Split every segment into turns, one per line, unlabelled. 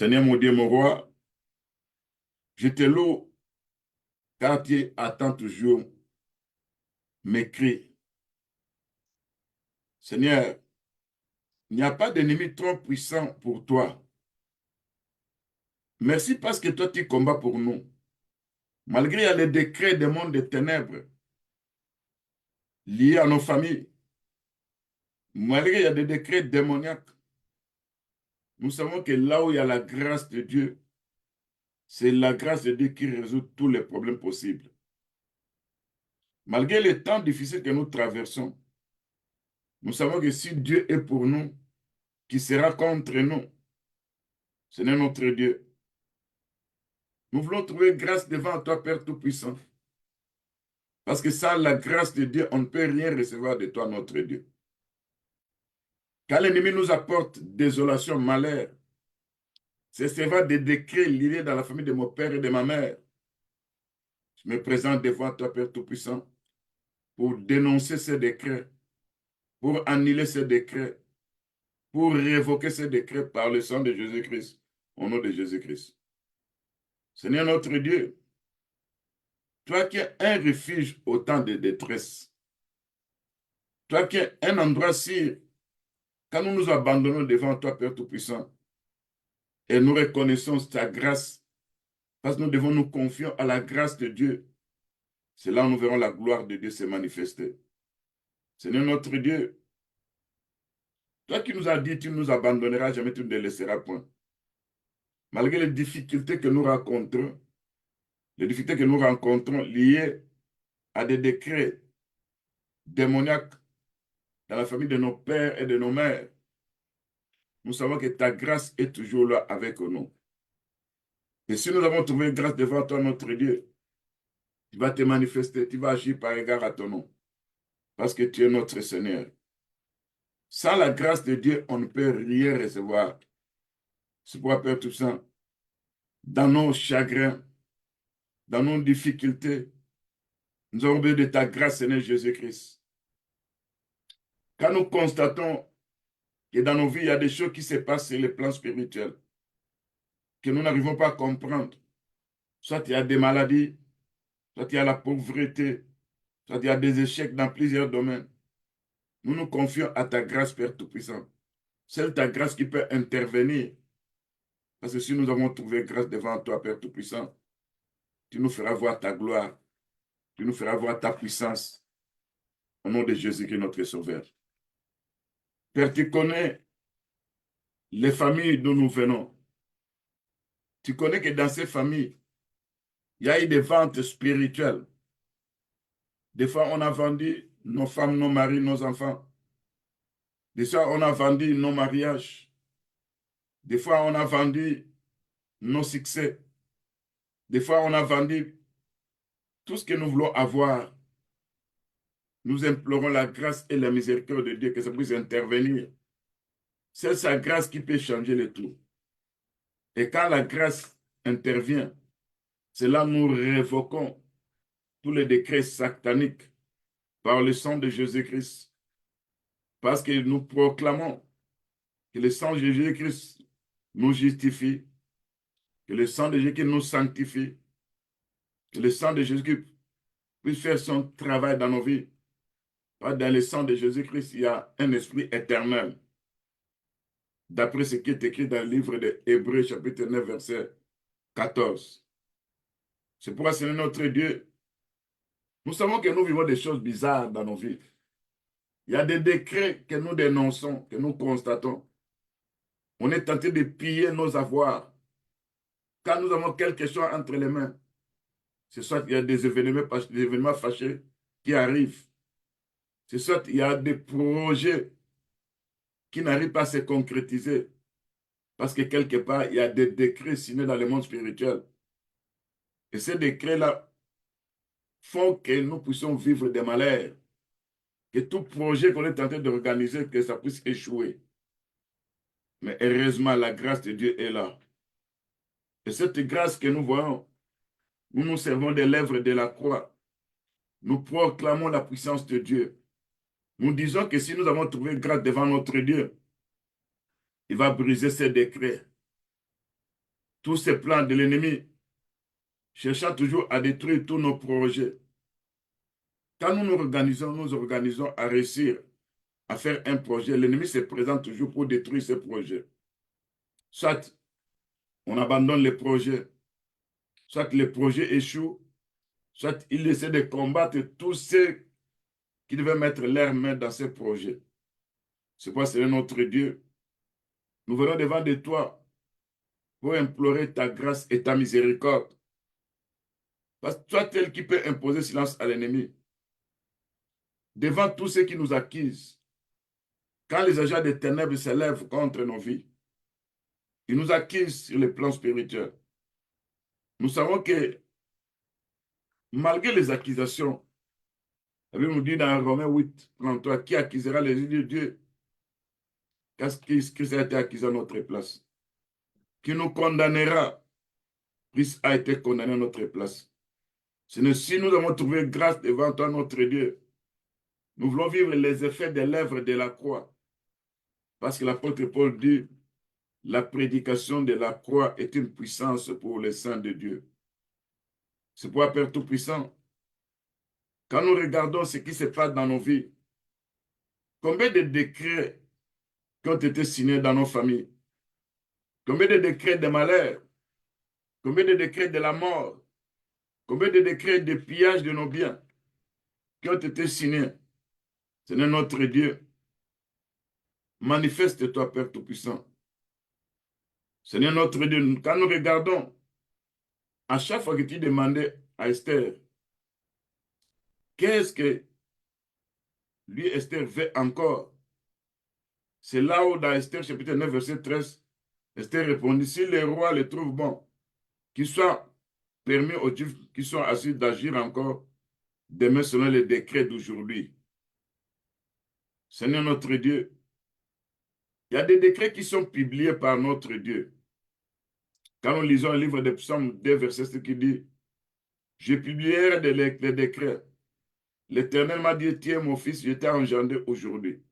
Seigneur mon Dieu, mon roi, je te loue car tu attends toujours mes cris. Seigneur, il n'y a pas d'ennemi trop puissant pour toi. Merci parce que toi, tu combats pour nous. Malgré il y a les décrets des mondes des ténèbres liés à nos familles, malgré il y a des décrets démoniaques, nous savons que là où il y a la grâce de Dieu, c'est la grâce de Dieu qui résout tous les problèmes possibles. Malgré les temps difficiles que nous traversons, nous savons que si Dieu est pour nous, qui sera contre nous? Ce n'est notre Dieu. Nous voulons trouver grâce devant toi, Père Tout-Puissant. Parce que sans la grâce de Dieu, on ne peut rien recevoir de toi, notre Dieu. Quand l'ennemi nous apporte désolation, malheur, c'est seulement des décrets liés dans la famille de mon père et de ma mère. Je me présente devant toi, Père Tout-Puissant, pour dénoncer ces décrets, pour annuler ces décrets, pour révoquer ces décrets par le sang de Jésus-Christ, au nom de Jésus-Christ. Seigneur notre Dieu, toi qui es un refuge au temps de détresse, toi qui es un endroit sûr, quand nous nous abandonnons devant toi, Père Tout-Puissant, et nous reconnaissons ta grâce, parce que nous devons nous confier à la grâce de Dieu, c'est là où nous verrons la gloire de Dieu se manifester. Seigneur notre Dieu, toi qui nous as dit, tu ne nous abandonneras jamais, tu ne nous laisseras point. Malgré les difficultés que nous rencontrons, liées à des décrets démoniaques dans la famille de nos pères et de nos mères, nous savons que ta grâce est toujours là avec nous. Et si nous avons trouvé grâce devant toi, notre Dieu, tu vas te manifester, tu vas agir par égard à ton nom, parce que tu es notre Seigneur. Sans la grâce de Dieu, on ne peut rien recevoir. C'est pourquoi, Père Tout-Puissant, dans nos chagrins, dans nos difficultés, nous avons besoin de ta grâce, Seigneur Jésus-Christ. Quand nous constatons que dans nos vies, il y a des choses qui se passent sur le plan spirituel, que nous n'arrivons pas à comprendre, soit il y a des maladies, soit il y a la pauvreté, soit il y a des échecs dans plusieurs domaines, nous nous confions à ta grâce, Père Tout-Puissant. C'est ta grâce qui peut intervenir. Parce que si nous avons trouvé grâce devant toi, Père Tout-Puissant, tu nous feras voir ta gloire. Tu nous feras voir ta puissance. Au nom de Jésus-Christ, notre Sauveur. Père, tu connais les familles d'où nous venons. Tu connais que dans ces familles, il y a eu des ventes spirituelles. Des fois, on a vendu nos femmes, nos maris, nos enfants. Des fois, on a vendu nos mariages. Des fois, on a vendu nos succès. Des fois, on a vendu tout ce que nous voulons avoir. Nous implorons la grâce et la miséricorde de Dieu, que ça puisse intervenir. C'est sa grâce qui peut changer le tout. Et quand la grâce intervient, c'est là que nous révoquons tous les décrets sataniques par le sang de Jésus-Christ. Parce que nous proclamons que le sang de Jésus-Christ nous justifie, que le sang de Jésus-Christ nous sanctifie, que le sang de Jésus-Christ puisse faire son travail dans nos vies. Dans le sang de Jésus-Christ, il y a un esprit éternel. D'après ce qui est écrit dans le livre de Hébreux, chapitre 9, verset 14. C'est pourquoi, Seigneur notre Dieu, nous savons que nous vivons des choses bizarres dans nos vies. Il y a des décrets que nous dénonçons, que nous constatons. On est tenté de piller nos avoirs. Quand nous avons quelque chose entre les mains, c'est soit il y a des événements fâchés qui arrivent. C'est soit il y a des projets qui n'arrivent pas à se concrétiser. Parce que quelque part, il y a des décrets signés dans le monde spirituel. Et ces décrets-là font que nous puissions vivre des malheurs. Que tout projet qu'on est tenté d'organiser, que ça puisse échouer. Mais heureusement, la grâce de Dieu est là. Et cette grâce que nous voyons, nous nous servons des lèvres de la croix. Nous proclamons la puissance de Dieu. Nous disons que si nous avons trouvé grâce devant notre Dieu, il va briser ses décrets. tous ces plans de l'ennemi, cherchant toujours à détruire tous nos projets. Quand nous nous organisons à réussir à faire un projet, l'ennemi se présente toujours pour détruire ce projet. Soit on abandonne les projets, soit les projets échouent, soit il essaie de combattre tous ceux qui devaient mettre leurs mains dans ces projets. C'est pourquoi c'est notre Dieu. Nous venons devant de toi pour implorer ta grâce et ta miséricorde. Parce que toi, tel qui peut imposer silence à l'ennemi, devant tous ceux qui nous accusent, quand les agents des ténèbres s'élèvent contre nos vies, ils nous accusent sur le plan spirituel. Nous savons que malgré les accusations, la Bible nous dit dans Romains 8, 33, qui accusera les yeux de Dieu? Qu'est-ce qui a été accusé à notre place? Qui nous condamnera? Christ a été condamné à notre place. Si nous avons trouvé grâce devant toi, notre Dieu, nous voulons vivre les effets des lèvres de la croix. Parce que l'apôtre Paul dit, la prédication de la croix est une puissance pour les saints de Dieu. C'est pourquoi, Père Tout-Puissant, quand nous regardons ce qui se passe dans nos vies, combien de décrets qui ont été signés dans nos familles, combien de décrets de malheur, combien de décrets de la mort, combien de décrets de pillage de nos biens qui ont été signés. Seigneur notre Dieu, manifeste-toi, Père Tout-Puissant. Seigneur notre Dieu, quand nous regardons, à chaque fois que tu demandais à Esther, qu'est-ce que lui, Esther, veut encore? C'est là où, dans Esther, chapitre 9, verset 13, Esther répondit, si le roi le trouve bon, qu'il soit permis aux Juifs qui sont assis d'agir encore demain selon les décrets d'aujourd'hui. Seigneur notre Dieu, il y a des décrets qui sont publiés par notre Dieu. Quand nous lisons le livre des Psaumes 2, verset 7 qui dit, je publierai les décrets. L'Éternel m'a dit, tiens mon fils, je t'ai engendré aujourd'hui.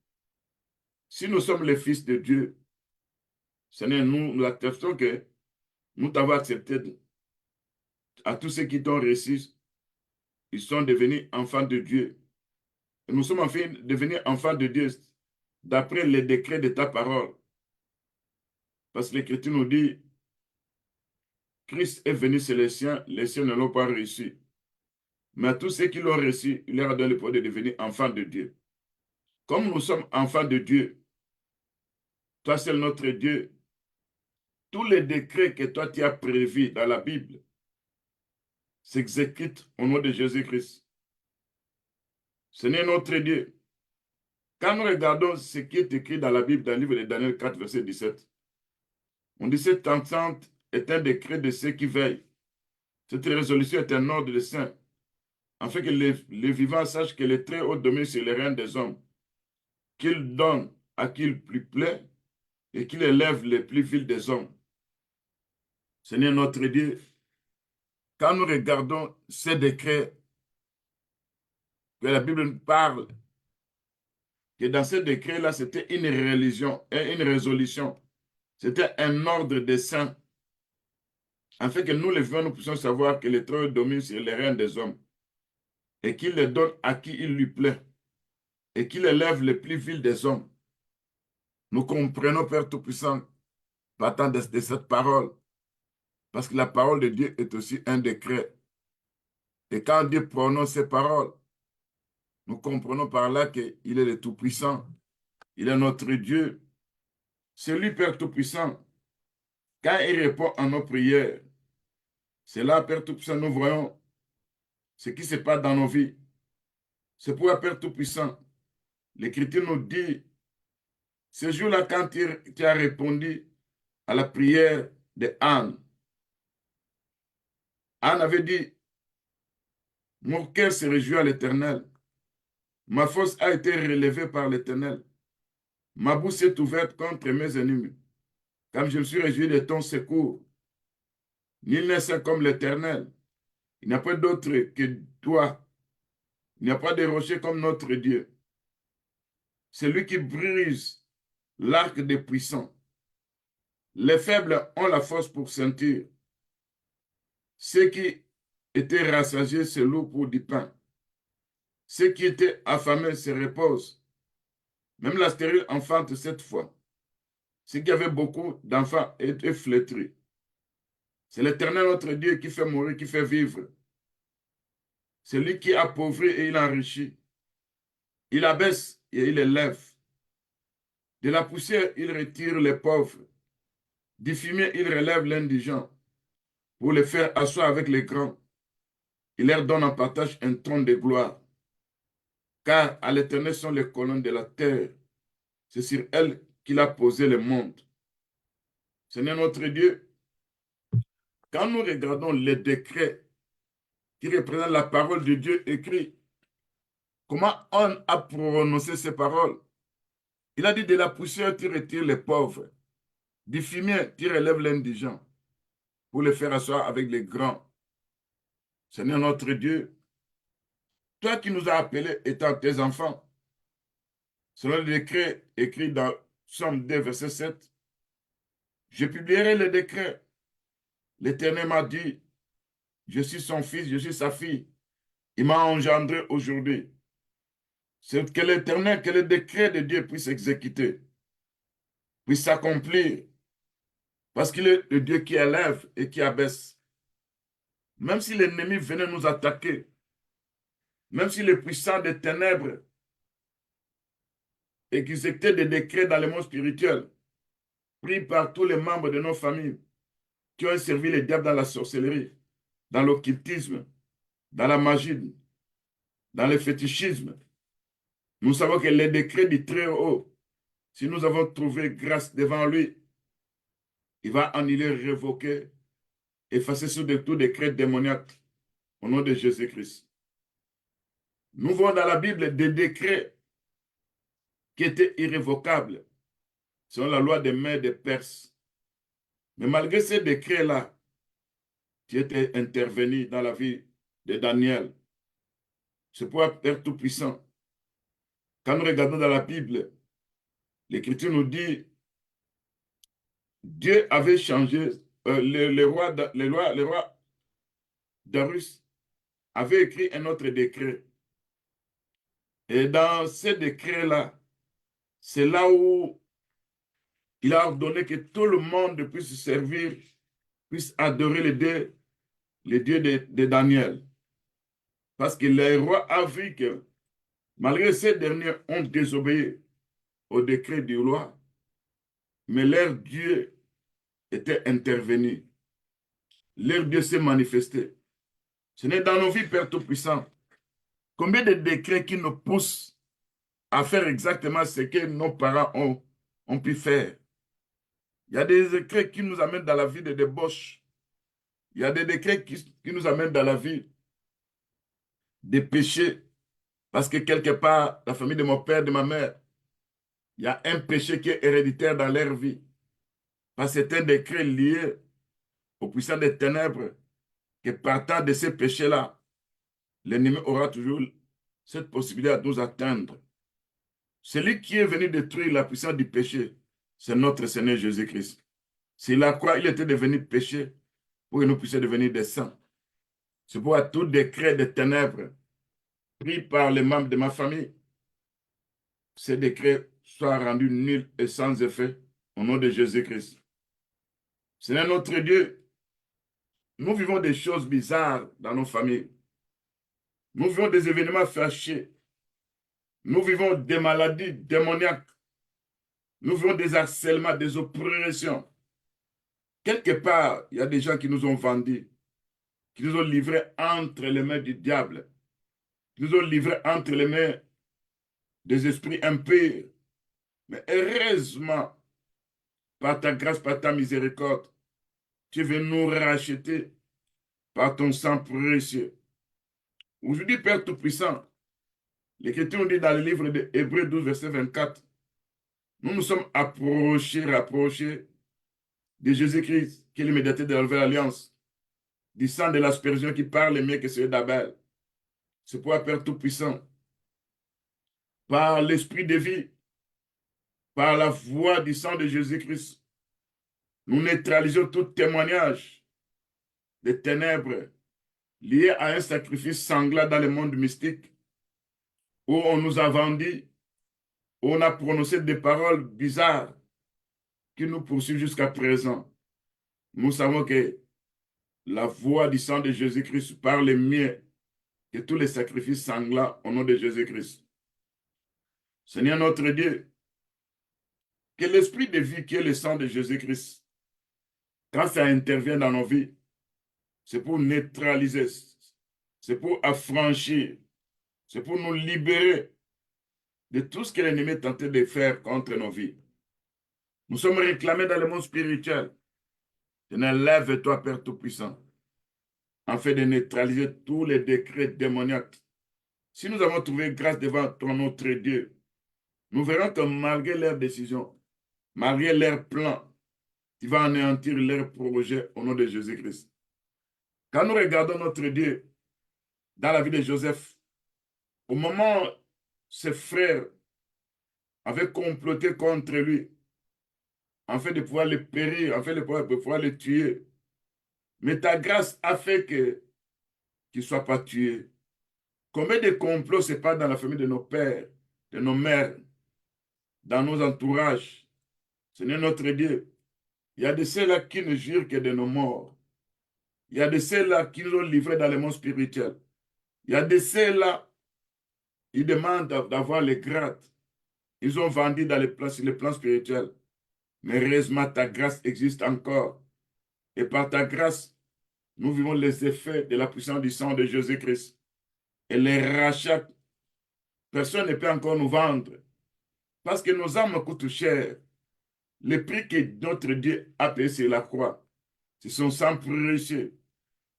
Si nous sommes les fils de Dieu, Seigneur, nous acceptons que nous t'avons accepté. À tous ceux qui t'ont reçu, ils sont devenus enfants de Dieu. Et nous sommes enfin devenus enfants de Dieu d'après les décrets de ta parole. Parce que l'Écriture nous dit, Christ est venu chez les siens ne l'ont pas reçu. Mais à tous ceux qui l'ont reçu, il leur a donné le pouvoir de devenir enfants de Dieu. Comme nous sommes enfants de Dieu, toi c'est notre Dieu, tous les décrets que toi tu as prévus dans la Bible s'exécutent au nom de Jésus-Christ. Seigneur notre Dieu, quand nous regardons ce qui est écrit dans la Bible, dans le livre de Daniel 4, verset 17, on dit cette entente est un décret de ceux qui veillent. Cette résolution est un ordre de saint, afin que les vivants sachent que le Très-Haut domine sur les reins des hommes, qu'il donne à qui il lui plaît et qu'il élève les plus vils des hommes. Seigneur notre Dieu, quand nous regardons ces décrets que la Bible nous parle, que dans ces décrets-là, c'était une religion et une résolution. C'était un ordre des saints, afin que nous, les vivants, nous puissions savoir que le Très-Haut domine sur les reins des hommes et qu'il les donne à qui il lui plaît et qu'il élève les plus vils des hommes. Nous comprenons, Père Tout-Puissant, partant de cette parole, parce que la parole de Dieu est aussi un décret. Et quand Dieu prononce ces paroles, nous comprenons par là qu'il est le Tout-Puissant. Il est notre Dieu. C'est lui, Père Tout-Puissant. Quand il répond à nos prières, c'est là, Père Tout-Puissant, nous voyons ce qui se passe dans nos vies. C'est pourquoi, Père Tout-Puissant, l'Écriture nous dit, ce jour-là, quand tu as répondu à la prière de Anne, Anne avait dit, mon cœur se réjouit à l'Éternel. Ma force a été relevée par l'Éternel. Ma bouche est ouverte contre mes ennemis. Comme je me suis réjoui de ton secours. Nul n'est saint comme l'Éternel. Il n'y a pas d'autre que toi. Il n'y a pas de rocher comme notre Dieu. C'est lui qui brise l'arc des puissants. Les faibles ont la force pour sentir. Ceux qui étaient rassasiés se louent pour du pain. Ceux qui étaient affamés se reposent. Même la stérile enfante cette fois. Ceux qui avaient beaucoup d'enfants étaient flétris. C'est l'Éternel notre Dieu qui fait mourir, qui fait vivre. C'est lui qui appauvrit et il enrichit. Il abaisse et il élève. De la poussière, il retire les pauvres. Du fumier, il relève l'indigent pour les faire asseoir avec les grands. Il leur donne en partage un trône de gloire. Car à l'Éternel sont les colonnes de la terre. C'est sur elles qu'il a posé le monde. Seigneur notre Dieu, quand nous regardons les décrets qui représentent la parole de Dieu écrite, comment on a prononcé ces paroles? Il a dit de la poussière, tu retires les pauvres. Du fumier, tu relèves l'indigent pour les faire asseoir avec les grands. Seigneur notre Dieu, toi qui nous as appelés étant tes enfants, selon le décret écrit dans Psaume 2, verset 7, je publierai le décret. L'Éternel m'a dit, je suis son fils, je suis sa fille. Il m'a engendré aujourd'hui. C'est que l'Éternel, que le décret de Dieu puisse exécuter, puisse s'accomplir, parce qu'il est le Dieu qui élève et qui abaisse. Même si l'ennemi venait nous attaquer, même si les puissants des ténèbres exécutaient des décrets dans le monde spirituel, pris par tous les membres de nos familles qui ont servi les diables dans la sorcellerie, dans l'occultisme, dans la magie, dans le fétichisme, nous savons que les décrets du Très-Haut, si nous avons trouvé grâce devant lui, il va annuler, révoquer, effacer sur tout décret démoniaque au nom de Jésus-Christ. Nous voyons dans la Bible des décrets qui étaient irrévocables selon la loi des mères des Perses. Mais malgré ces décrets-là, qui étaient intervenus dans la vie de Daniel, ce pouvoir Père Tout-Puissant, quand nous regardons dans la Bible, l'Écriture nous dit Dieu avait changé, le roi Darius avait écrit un autre décret. Et dans ce décret-là, c'est là où il a ordonné que tout le monde puisse servir, puisse adorer les dieux de Daniel. Parce que le roi a vu que malgré ces derniers ont désobéi au décret du roi, mais leur Dieu était intervenu. Leur Dieu s'est manifesté. Ce n'est dans nos vies, Père Tout-Puissant, combien de décrets qui nous poussent à faire exactement ce que nos parents ont pu faire. Il y a des décrets qui nous amènent dans la vie de débauche. Il y a des décrets qui nous amènent dans la vie des péchés. Parce que quelque part, la famille de mon père, de ma mère, il y a un péché qui est héréditaire dans leur vie. Parce que c'est un décret lié aux puissants des ténèbres que partant de ces péchés-là, l'ennemi aura toujours cette possibilité de nous atteindre. Celui qui est venu détruire la puissance du péché, c'est notre Seigneur Jésus-Christ. C'est la croix, il était devenu péché pour que nous puissions devenir des saints. C'est pourquoi tout décret des ténèbres pris par les membres de ma famille, ces décrets soient rendus nuls et sans effet au nom de Jésus-Christ. Seigneur notre Dieu, nous vivons des choses bizarres dans nos familles. Nous vivons des événements fâchés. Nous vivons des maladies démoniaques. Nous vivons des harcèlements, des oppressions. Quelque part, il y a des gens qui nous ont vendus, qui nous ont livrés entre les mains du diable, qui nous ont livrés entre les mains des esprits impurs. Mais heureusement, par ta grâce, par ta miséricorde, tu veux nous racheter par ton sang précieux. Aujourd'hui, Père Tout-Puissant, l'Écriture nous dit dans le livre de Hébreux 12, verset 24, nous nous sommes rapprochés de Jésus-Christ, qui est le médiateur de la nouvelle alliance, du sang de l'aspersion qui parle mieux que celui d'Abel. C'est pourquoi, Père Tout-Puissant, par l'esprit de vie, par la voix du sang de Jésus-Christ, Nous neutralisons tout témoignage des ténèbres lié à un sacrifice sanglant dans le monde mystique, où on nous a vendu, où on a prononcé des paroles bizarres qui nous poursuivent jusqu'à présent. Nous savons que la voix du sang de Jésus-Christ parle mieux que tous les sacrifices sanglants au nom de Jésus-Christ. Seigneur notre Dieu, que l'esprit de vie qui est le sang de Jésus-Christ, quand ça intervient dans nos vies, c'est pour neutraliser, c'est pour affranchir, c'est pour nous libérer de tout ce que l'ennemi est tenté de faire contre nos vies. Nous sommes réclamés dans le monde spirituel. Seigneur, lève-toi, Père Tout-Puissant, afin de neutraliser tous les décrets démoniaques. Si nous avons trouvé grâce devant ton notre Dieu, nous verrons que malgré leurs décisions, malgré leurs plans, tu vas anéantir leurs projets au nom de Jésus-Christ. Quand nous regardons notre Dieu dans la vie de Joseph, au moment où ses frères avaient comploté contre lui, en fait de pouvoir le périr, en fait de pouvoir le tuer, mais ta grâce a fait qu'il ne soit pas tué. Combien de complots se passent dans la famille de nos pères, de nos mères, dans nos entourages? Seigneur notre Dieu, il y a de ceux-là qui ne jurent que de nos morts. Il y a de ceux-là qui nous ont livrés dans le monde spirituel. Il y a de ceux-là, ils demandent d'avoir les grades. Ils ont vendu dans sur les plans spirituels. Mais heureusement, ta grâce existe encore. Et par ta grâce, nous vivons les effets de la puissance du sang de Jésus-Christ. Et les rachats, personne ne peut encore nous vendre. Parce que nos âmes coûtent cher. Le prix que notre Dieu a payé sur la croix, c'est son sang précieux.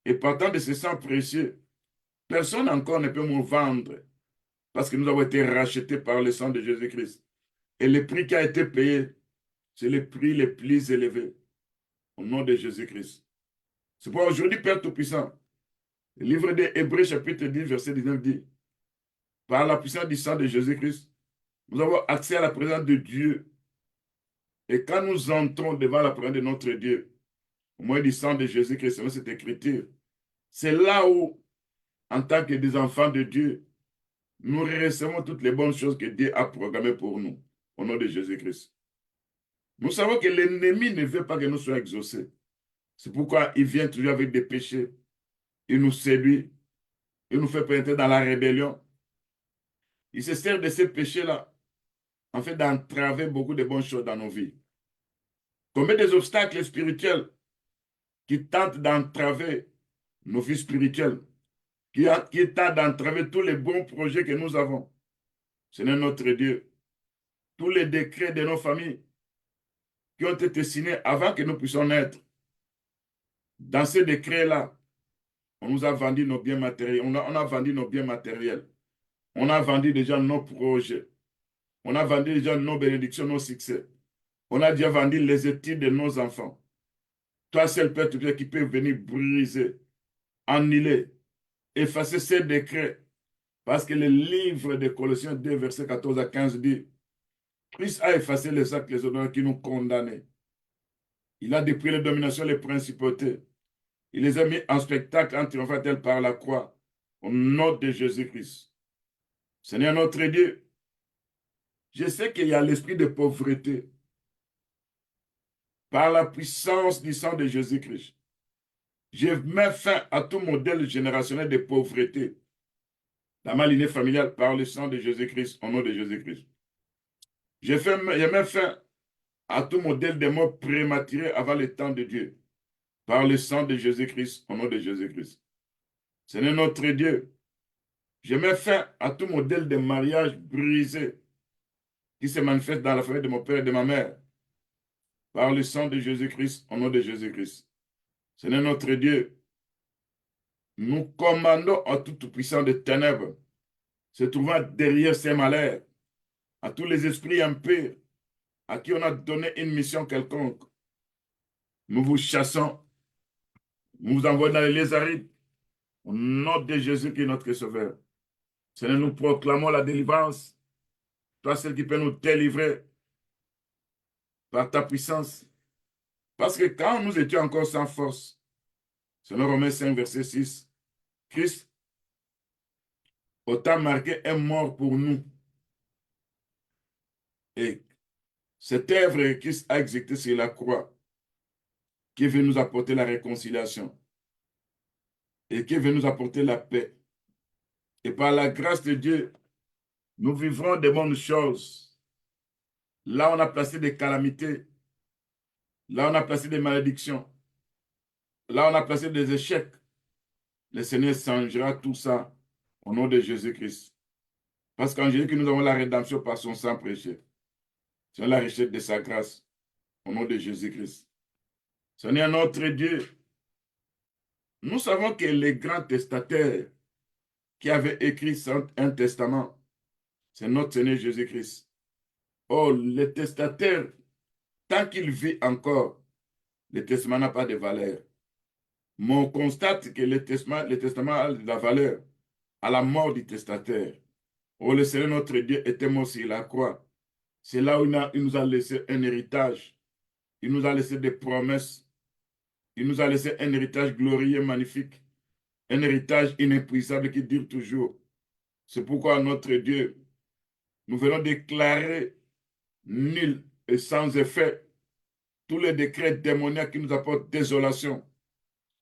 Et partant de ce sang précieux, personne encore ne peut nous vendre. Parce que nous avons été rachetés par le sang de Jésus-Christ. Et le prix qui a été payé, c'est le prix le plus élevé. Au nom de Jésus-Christ. C'est pourquoi aujourd'hui, Père Tout-Puissant, le livre des Hébreux, chapitre 10, verset 19 dit, par la puissance du sang de Jésus-Christ, nous avons accès à la présence de Dieu. Et quand nous entrons devant la présence de notre Dieu, au moyen du sang de Jésus-Christ, selon cette écriture, c'est là où, en tant que des enfants de Dieu, nous recevons toutes les bonnes choses que Dieu a programmées pour nous, au nom de Jésus-Christ. Nous savons que l'ennemi ne veut pas que nous soyons exaucés. C'est pourquoi il vient toujours avec des péchés. Il nous séduit. Il nous fait pénétrer dans la rébellion. Il se sert de ces péchés-là, en fait, d'entraver beaucoup de bonnes choses dans nos vies. Combien des obstacles spirituels qui tentent d'entraver nos vies spirituelles, qui tentent d'entraver tous les bons projets que nous avons. Seigneur notre Dieu, tous les décrets de nos familles qui ont été signés avant que nous puissions naître. Dans ces décrets-là, on nous a vendu nos biens matériels. On a vendu nos biens matériels. On a vendu déjà nos projets. On a vendu déjà nos bénédictions, nos succès. On a déjà vendu les études de nos enfants. Toi seul, Père tout-Puissant, qui peut venir briser, annuler, effacer ces décrets. Parce que le livre de Colossiens 2, versets 14 à 15 dit, Christ a effacé les actes, les honneurs qui nous condamnaient. Il a dépouillé les dominations, les principautés. Il les a mis en spectacle en triomphateur par la croix, au nom de Jésus-Christ. Seigneur notre Dieu, je sais qu'il y a l'esprit de pauvreté par la puissance du sang de Jésus-Christ. Je mets fin à tout modèle générationnel de pauvreté dans ma lignée familiale par le sang de Jésus-Christ, au nom de Jésus-Christ. Je mets fin à tout modèle de mort prématuré avant le temps de Dieu par le sang de Jésus-Christ, au nom de Jésus-Christ. Seigneur notre Dieu, je mets fin à tout modèle de mariage brisé qui se manifeste dans la famille de mon père et de ma mère par le sang de Jésus-Christ, au nom de Jésus-Christ. Seigneur notre Dieu, nous commandons à tout puissant de ténèbres se trouvant derrière ces malheurs, à tous les esprits impurs à qui on a donné une mission quelconque. Nous vous chassons, nous vous envoyons dans les lézardes, au nom de Jésus qui est notre Sauveur. Seigneur, nous proclamons la délivrance, toi, celle qui peut nous délivrer par ta puissance, Parce que quand nous étions encore sans force, selon Romains 5, verset 6, Christ, autant marqué, est mort pour nous. Et cette œuvre que Christ a exécutée sur la croix, qui veut nous apporter la réconciliation et qui veut nous apporter la paix. Et par la grâce de Dieu, nous vivrons de bonnes choses. Là, on a placé des calamités. Là, on a placé des malédictions. Là, on a placé des échecs. Le Seigneur changera tout ça au nom de Jésus-Christ. Parce qu'en Jésus, nous avons la rédemption par son sang prêché. C'est la richesse de sa grâce au nom de Jésus-Christ. Seigneur notre Dieu, nous savons que les grands testataires qui avaient écrit un testament, c'est notre Seigneur Jésus-Christ. Oh, le testataire, tant qu'il vit encore, le testament n'a pas de valeur. Mais on constate que le testament a de la valeur à la mort du testataire. Oh, le Seigneur notre Dieu était mort sur la croix. C'est là où il nous a laissé un héritage. Il nous a laissé des promesses. Il nous a laissé un héritage glorieux, magnifique. Un héritage inépuisable qui dure toujours. C'est pourquoi notre Dieu, nous venons déclarer nul et sans effet tous les décrets démoniaques qui nous apportent désolation.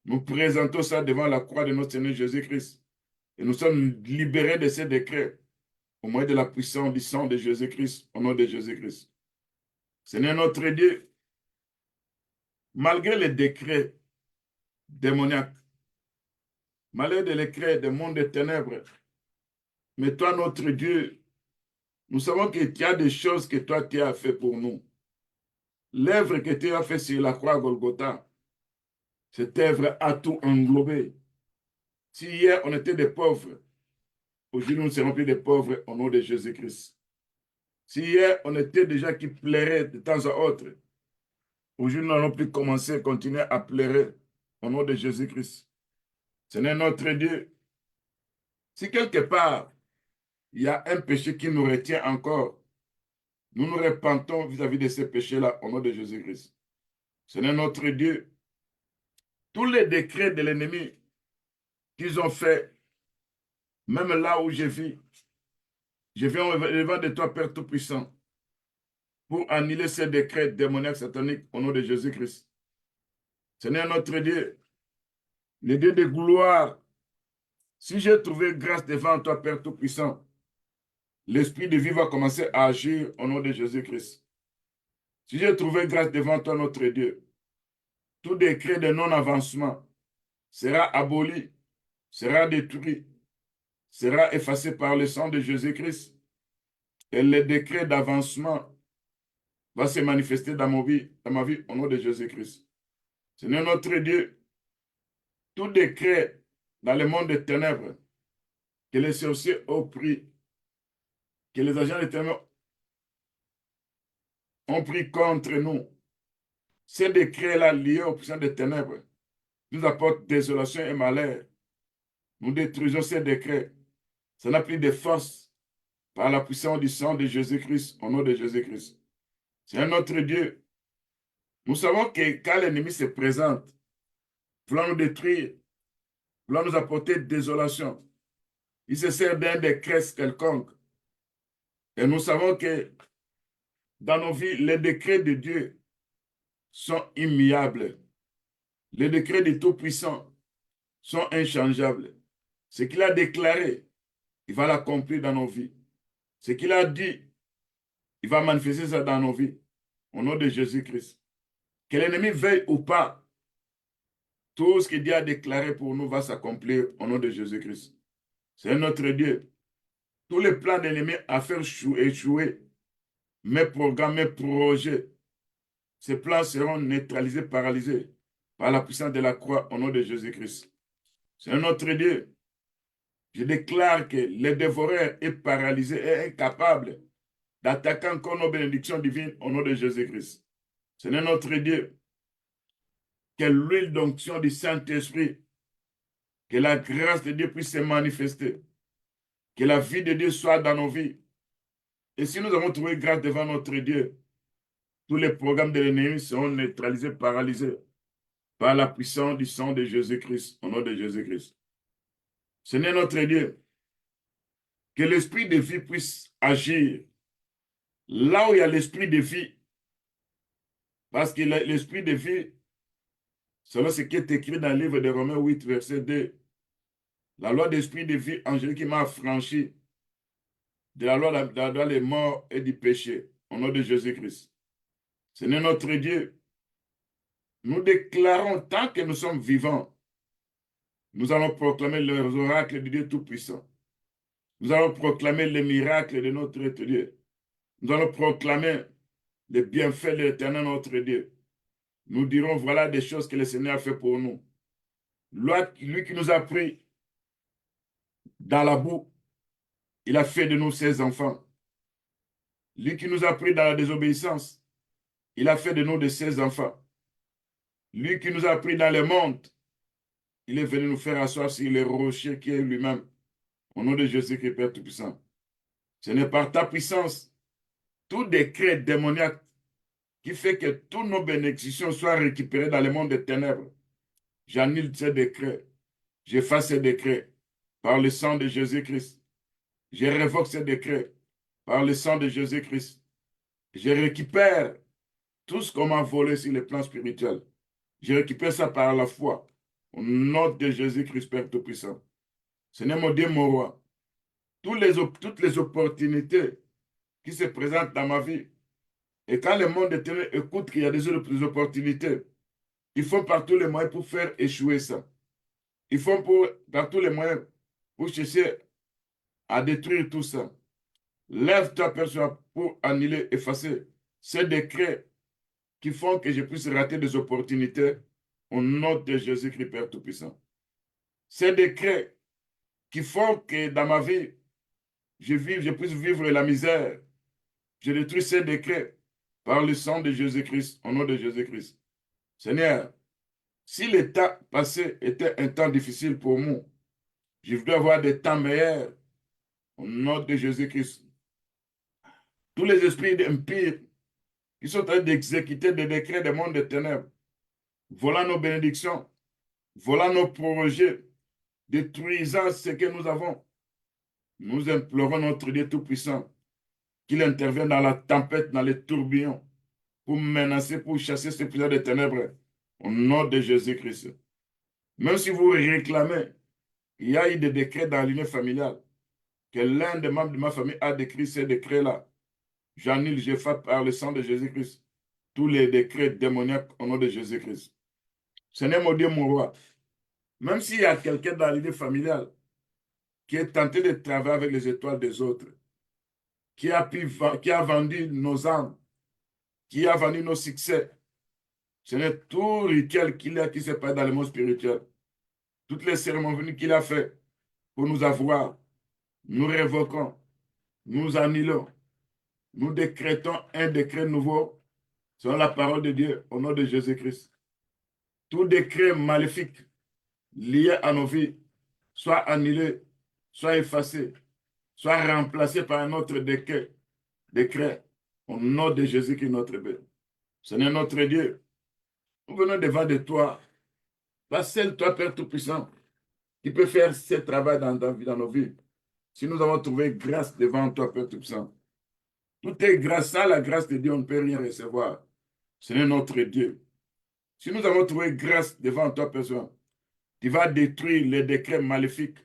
Nous présentons ça devant la croix de notre Seigneur Jésus-Christ. Et nous sommes libérés de ces décrets au moyen de la puissance du sang de Jésus-Christ, au nom de Jésus-Christ. Seigneur notre Dieu, malgré les décrets démoniaques, malgré les décrets des mondes des ténèbres, mais toi, notre Dieu, nous savons qu'il y a des choses que toi, tu as fait pour nous. L'œuvre que tu as fait sur la croix Golgotha, cette œuvre a tout englobé. Si hier on était des pauvres, aujourd'hui nous ne serons plus des pauvres au nom de Jésus-Christ. Si hier on était déjà qui plairait de temps à autre, aujourd'hui nous n'allons plus commencer, continuer à pleurer au nom de Jésus-Christ. Seigneur notre Dieu, si quelque part il y a un péché qui nous retient encore, nous nous repentons vis-à-vis de ces péchés-là au nom de Jésus-Christ. Seigneur notre Dieu, tous les décrets de l'ennemi qu'ils ont fait, même là où je vis, je viens au devant de toi, Père Tout-Puissant, pour annuler ces décrets démoniaques sataniques au nom de Jésus-Christ. Seigneur notre Dieu, le Dieu de gloire, si j'ai trouvé grâce devant toi, Père Tout-Puissant, l'Esprit de vie va commencer à agir au nom de Jésus-Christ. Si j'ai trouvé grâce devant toi, notre Dieu, tout décret de non-avancement sera aboli, sera détruit, sera effacé par le sang de Jésus-Christ. Et le décret d'avancement va se manifester dans ma vie au nom de Jésus-Christ. Seigneur notre Dieu, tout décret dans le monde des ténèbres que les sorciers ont pris, que les agents des ténèbres ont pris contre nous, ces décrets-là liés aux puissants des ténèbres nous apportent désolation et malheur. Nous détruisons ces décrets. Ça n'a plus de force par la puissance du sang de Jésus-Christ, au nom de Jésus-Christ. C'est notre Dieu. Nous savons que quand l'ennemi se présente, voulant nous détruire, voulant nous apporter désolation, il se sert d'un décret quelconque. Et nous savons que dans nos vies, les décrets de Dieu sont immuables. Les décrets du Tout-Puissant sont inchangeables. Ce qu'il a déclaré, il va l'accomplir dans nos vies. Ce qu'il a dit, il va manifester ça dans nos vies. Au nom de Jésus-Christ. Que l'ennemi veuille ou pas, tout ce qu'il Dieu a déclaré pour nous va s'accomplir au nom de Jésus-Christ. C'est notre Dieu. Tous les plans de l'ennemi à faire échouer, mes programmes, mes projets, ces plans seront neutralisés, paralysés par la puissance de la croix au nom de Jésus-Christ. C'est notre Dieu. Je déclare que le dévoreur est paralysé et incapable d'attaquer encore nos bénédictions divines au nom de Jésus-Christ. C'est notre Dieu. Que l'huile d'onction du Saint-Esprit, que la grâce de Dieu puisse se manifester, que la vie de Dieu soit dans nos vies. Et si nous avons trouvé grâce devant notre Dieu, Tous les programmes de l'ennemi seront neutralisés, paralysés par la puissance du sang de Jésus-Christ, au nom de Jésus-Christ. Seigneur notre Dieu, que l'esprit de vie puisse agir là où il y a l'esprit de vie, parce que l'esprit de vie, selon ce qui est écrit dans le livre de Romains 8, verset 2, la loi d'esprit de vie angélique qui m'a affranchi de la loi des morts et du péché, au nom de Jésus-Christ. Seigneur notre Dieu, nous déclarons tant que nous sommes vivants, nous allons proclamer les oracles de Dieu Tout-Puissant. Nous allons proclamer les miracles de notre Dieu. Nous allons proclamer les bienfaits de l'Éternel notre Dieu. Nous dirons, voilà des choses que le Seigneur a fait pour nous. Lui qui nous a pris dans la boue, il a fait de nous ses enfants. Lui qui nous a pris dans la désobéissance, il a fait de nous de ses enfants. Lui qui nous a pris dans le monde, il est venu nous faire asseoir sur les rochers qui est lui-même. Au nom de Jésus-Christ, Père Tout-Puissant. Ce n'est par ta puissance, tout décret démoniaque qui fait que toutes nos bénédictions soient récupérées dans le monde des ténèbres. J'annule ces décrets. J'efface ces décrets par le sang de Jésus-Christ. Je révoque ces décrets par le sang de Jésus-Christ. Je récupère tout ce qu'on m'a volé sur le plan spirituel. Je récupère ça par la foi. Au nom de Jésus-Christ, Père Tout-Puissant. Seigneur mon Dieu, mon roi, toutes les opportunités qui se présentent dans ma vie, et quand le monde éternel écoute qu'il y a des opportunités, ils font par tous les moyens pour faire échouer ça. Ils font par tous les moyens pour chercher à détruire tout ça. Lève-toi, Père, pour annuler, effacer ces décrets qui font que je puisse rater des opportunités au nom de Jésus-Christ, Père Tout-Puissant. Ces décrets qui font que dans ma vie, je puisse vivre la misère. Je détruis ces décrets par le sang de Jésus-Christ, au nom de Jésus-Christ. Seigneur, si le temps passé était un temps difficile pour moi, je voudrais avoir des temps meilleurs au nom de Jésus-Christ. Tous les esprits impurs qui sont en train d'exécuter des décrets des mondes des ténèbres, volant nos bénédictions, volant nos projets, détruisant ce que nous avons, nous implorons notre Dieu Tout-Puissant qu'il intervienne dans la tempête, dans les tourbillons, pour menacer, pour chasser ces puissants des ténèbres, au nom de Jésus-Christ. Même si vous réclamez, il y a eu des décrets dans l'union familiale, que l'un des membres de ma famille a décrit ces décrets-là. J'annule, j'efface par le sang de Jésus-Christ tous les décrets démoniaques au nom de Jésus-Christ. Seigneur mon Dieu, mon roi, même s'il y a quelqu'un dans l'idée familiale qui est tenté de travailler avec les étoiles des autres, qui a vendu nos âmes, qui a vendu nos succès, Seigneur, tout rituel qu'il a qui s'est passé dans le monde spirituel, toutes les cérémonies qu'il a fait pour nous avoir, nous révoquons, nous annulons, nous décrétons un décret nouveau selon la parole de Dieu au nom de Jésus-Christ. Tout décret maléfique lié à nos vies soit annulé, soit effacé, soit remplacé par un autre décret au nom de Jésus-Christ notre Père. Seigneur notre Dieu, nous venons devant de toi, pas seul toi, Père Tout-Puissant, qui peut faire ce travail dans nos vies. Si nous avons trouvé grâce devant toi, Père Tout-Puissant, tout est grâce à la grâce de Dieu, on ne peut rien recevoir. Seigneur notre Dieu, si nous avons trouvé grâce devant toi, Père, tu vas détruire les décrets maléfiques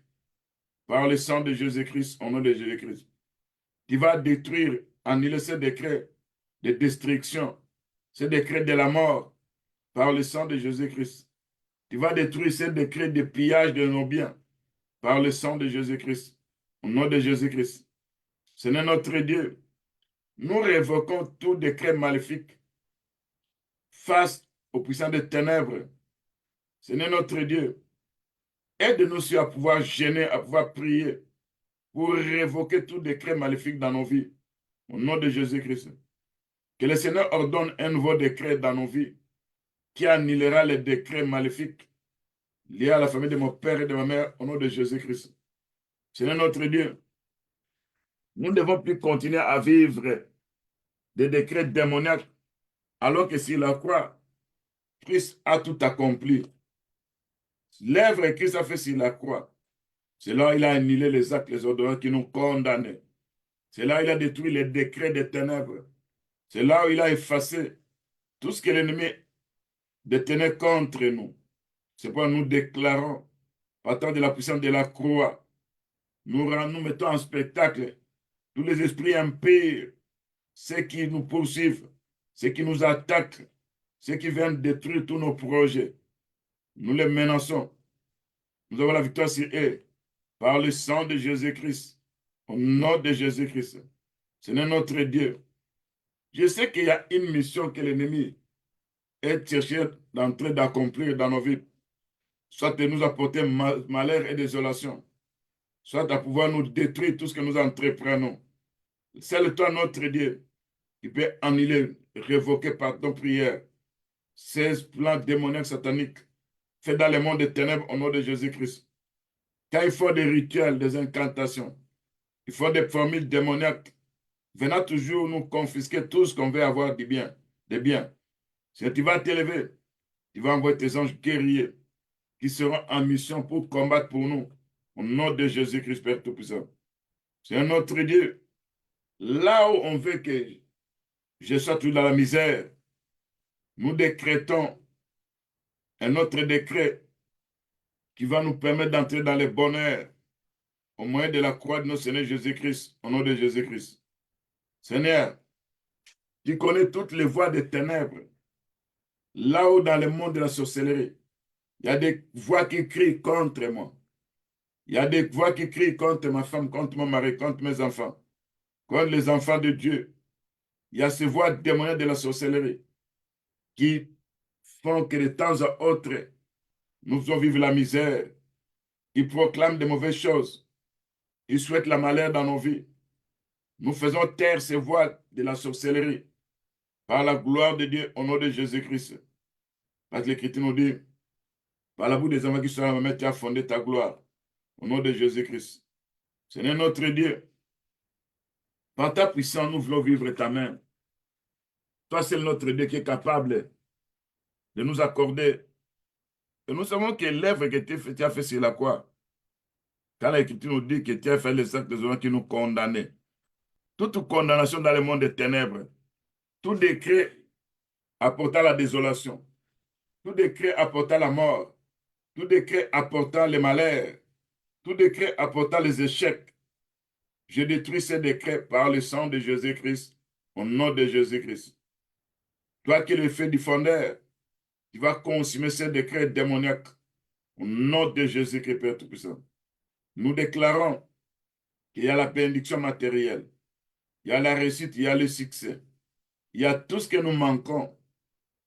par le sang de Jésus-Christ, au nom de Jésus-Christ. Tu vas détruire, annuler ces décrets de destruction, ces décrets de la mort par le sang de Jésus-Christ. Tu vas détruire ces décrets de pillage de nos biens par le sang de Jésus-Christ, au nom de Jésus-Christ. Seigneur notre Dieu, nous révoquons tout décret maléfique face aux puissants des ténèbres. Seigneur notre Dieu, aide-nous à pouvoir gêner, à pouvoir prier pour révoquer tout décret maléfique dans nos vies. Au nom de Jésus-Christ. Que le Seigneur ordonne un nouveau décret dans nos vies qui annulera les décrets maléfiques liés à la famille de mon père et de ma mère au nom de Jésus-Christ. Seigneur notre Dieu, nous ne devons plus continuer à vivre des décrets démoniaques Alors que sur la croix, Christ a tout accompli. L'œuvre que Christ a fait sur la croix, c'est là où il a annulé les actes, les ordonnances qui nous condamnaient. C'est là où il a détruit les décrets des ténèbres. C'est là où il a effacé tout ce que l'ennemi détenait contre nous. C'est pourquoi nous déclarons, partant de la puissance de la croix, nous mettons en spectacle tous les esprits impurs, ceux qui nous poursuivent, ceux qui nous attaquent, ceux qui viennent détruire tous nos projets. Nous les menaçons. Nous avons la victoire sur eux par le sang de Jésus-Christ, au nom de Jésus-Christ. C'est notre Dieu. Je sais qu'il y a une mission que l'ennemi est cherché d'entrer d'accomplir dans nos vies, soit de nous apporter malheur et désolation, soit à pouvoir nous détruire tout ce que nous entreprenons. C'est toi, notre Dieu, qui peut annuler, révoquer par ton prière ces plans démoniaques sataniques faits dans le monde des ténèbres au nom de Jésus-Christ. Quand il faut des rituels, des incantations, il faut des formules démoniaques venant toujours nous confisquer tout ce qu'on veut avoir du bien, des biens. Si tu vas t'élever, tu vas envoyer tes anges guerriers qui seront en mission pour combattre pour nous. Au nom de Jésus-Christ, Père Tout-Puissant. C'est un autre Dieu. Là où on veut que je sois tout dans la misère, nous décrétons un autre décret qui va nous permettre d'entrer dans le bonheur au moyen de la croix de notre Seigneur Jésus-Christ, au nom de Jésus-Christ. Seigneur, tu connais toutes les voies des ténèbres. Là-haut dans le monde de la sorcellerie, il y a des voix qui crient contre moi. Il y a des voix qui crient contre ma femme, contre mon mari, contre mes enfants, contre les enfants de Dieu. Il y a ces voix démoniaques de la sorcellerie qui font que de temps à autre, nous faisons vivre la misère. Ils proclament de mauvaises choses. Ils souhaitent la malheur dans nos vies. Nous faisons taire ces voix de la sorcellerie par la gloire de Dieu au nom de Jésus-Christ. Parce que l'Écriture nous dit, par la bouche des enfants qui sont à ma tu as fondé ta gloire au nom de Jésus-Christ. Seigneur notre Dieu, par ta puissance, nous voulons vivre ta main. Toi, c'est notre Dieu qui est capable de nous accorder. Et nous savons que l'œuvre que tu as fait sur la croix, quand l'Écriture nous dit que tu as fait les actes des hommes qui nous condamnaient, toute condamnation dans le monde des ténèbres, tout décret apportant la désolation, tout décret apportant la mort, tout décret apportant les malheurs, tout décret apportant les échecs, je détruis ces décrets par le sang de Jésus-Christ, au nom de Jésus-Christ. Toi qui es le feu du fondeur, tu vas consumer ces décrets démoniaques, au nom de Jésus-Christ, Père Tout-Puissant. Nous déclarons qu'il y a la bénédiction matérielle, il y a la réussite, il y a le succès. Il y a tout ce que nous manquons,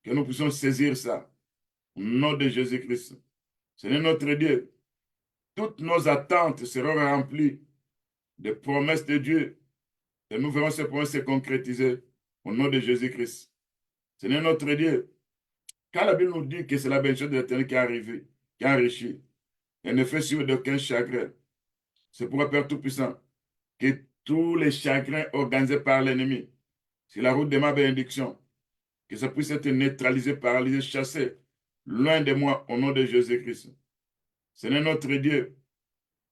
que nous puissions saisir ça. Au nom de Jésus-Christ. Seigneur notre Dieu, toutes nos attentes seront remplies de promesses de Dieu. Et nous verrons ces promesses se concrétiser au nom de Jésus-Christ. Seigneur notre Dieu, quand la Bible nous dit que c'est la bénédiction de l'Éternel qui est arrivée, qui a enrichi, elle ne fait suivre d'aucun chagrin. C'est pourquoi, Père Tout-Puissant, que tous les chagrins organisés par l'ennemi, sur la route de ma bénédiction, que ça puisse être neutralisé, paralysé, chassé, loin de moi, au nom de Jésus-Christ. Seigneur notre Dieu,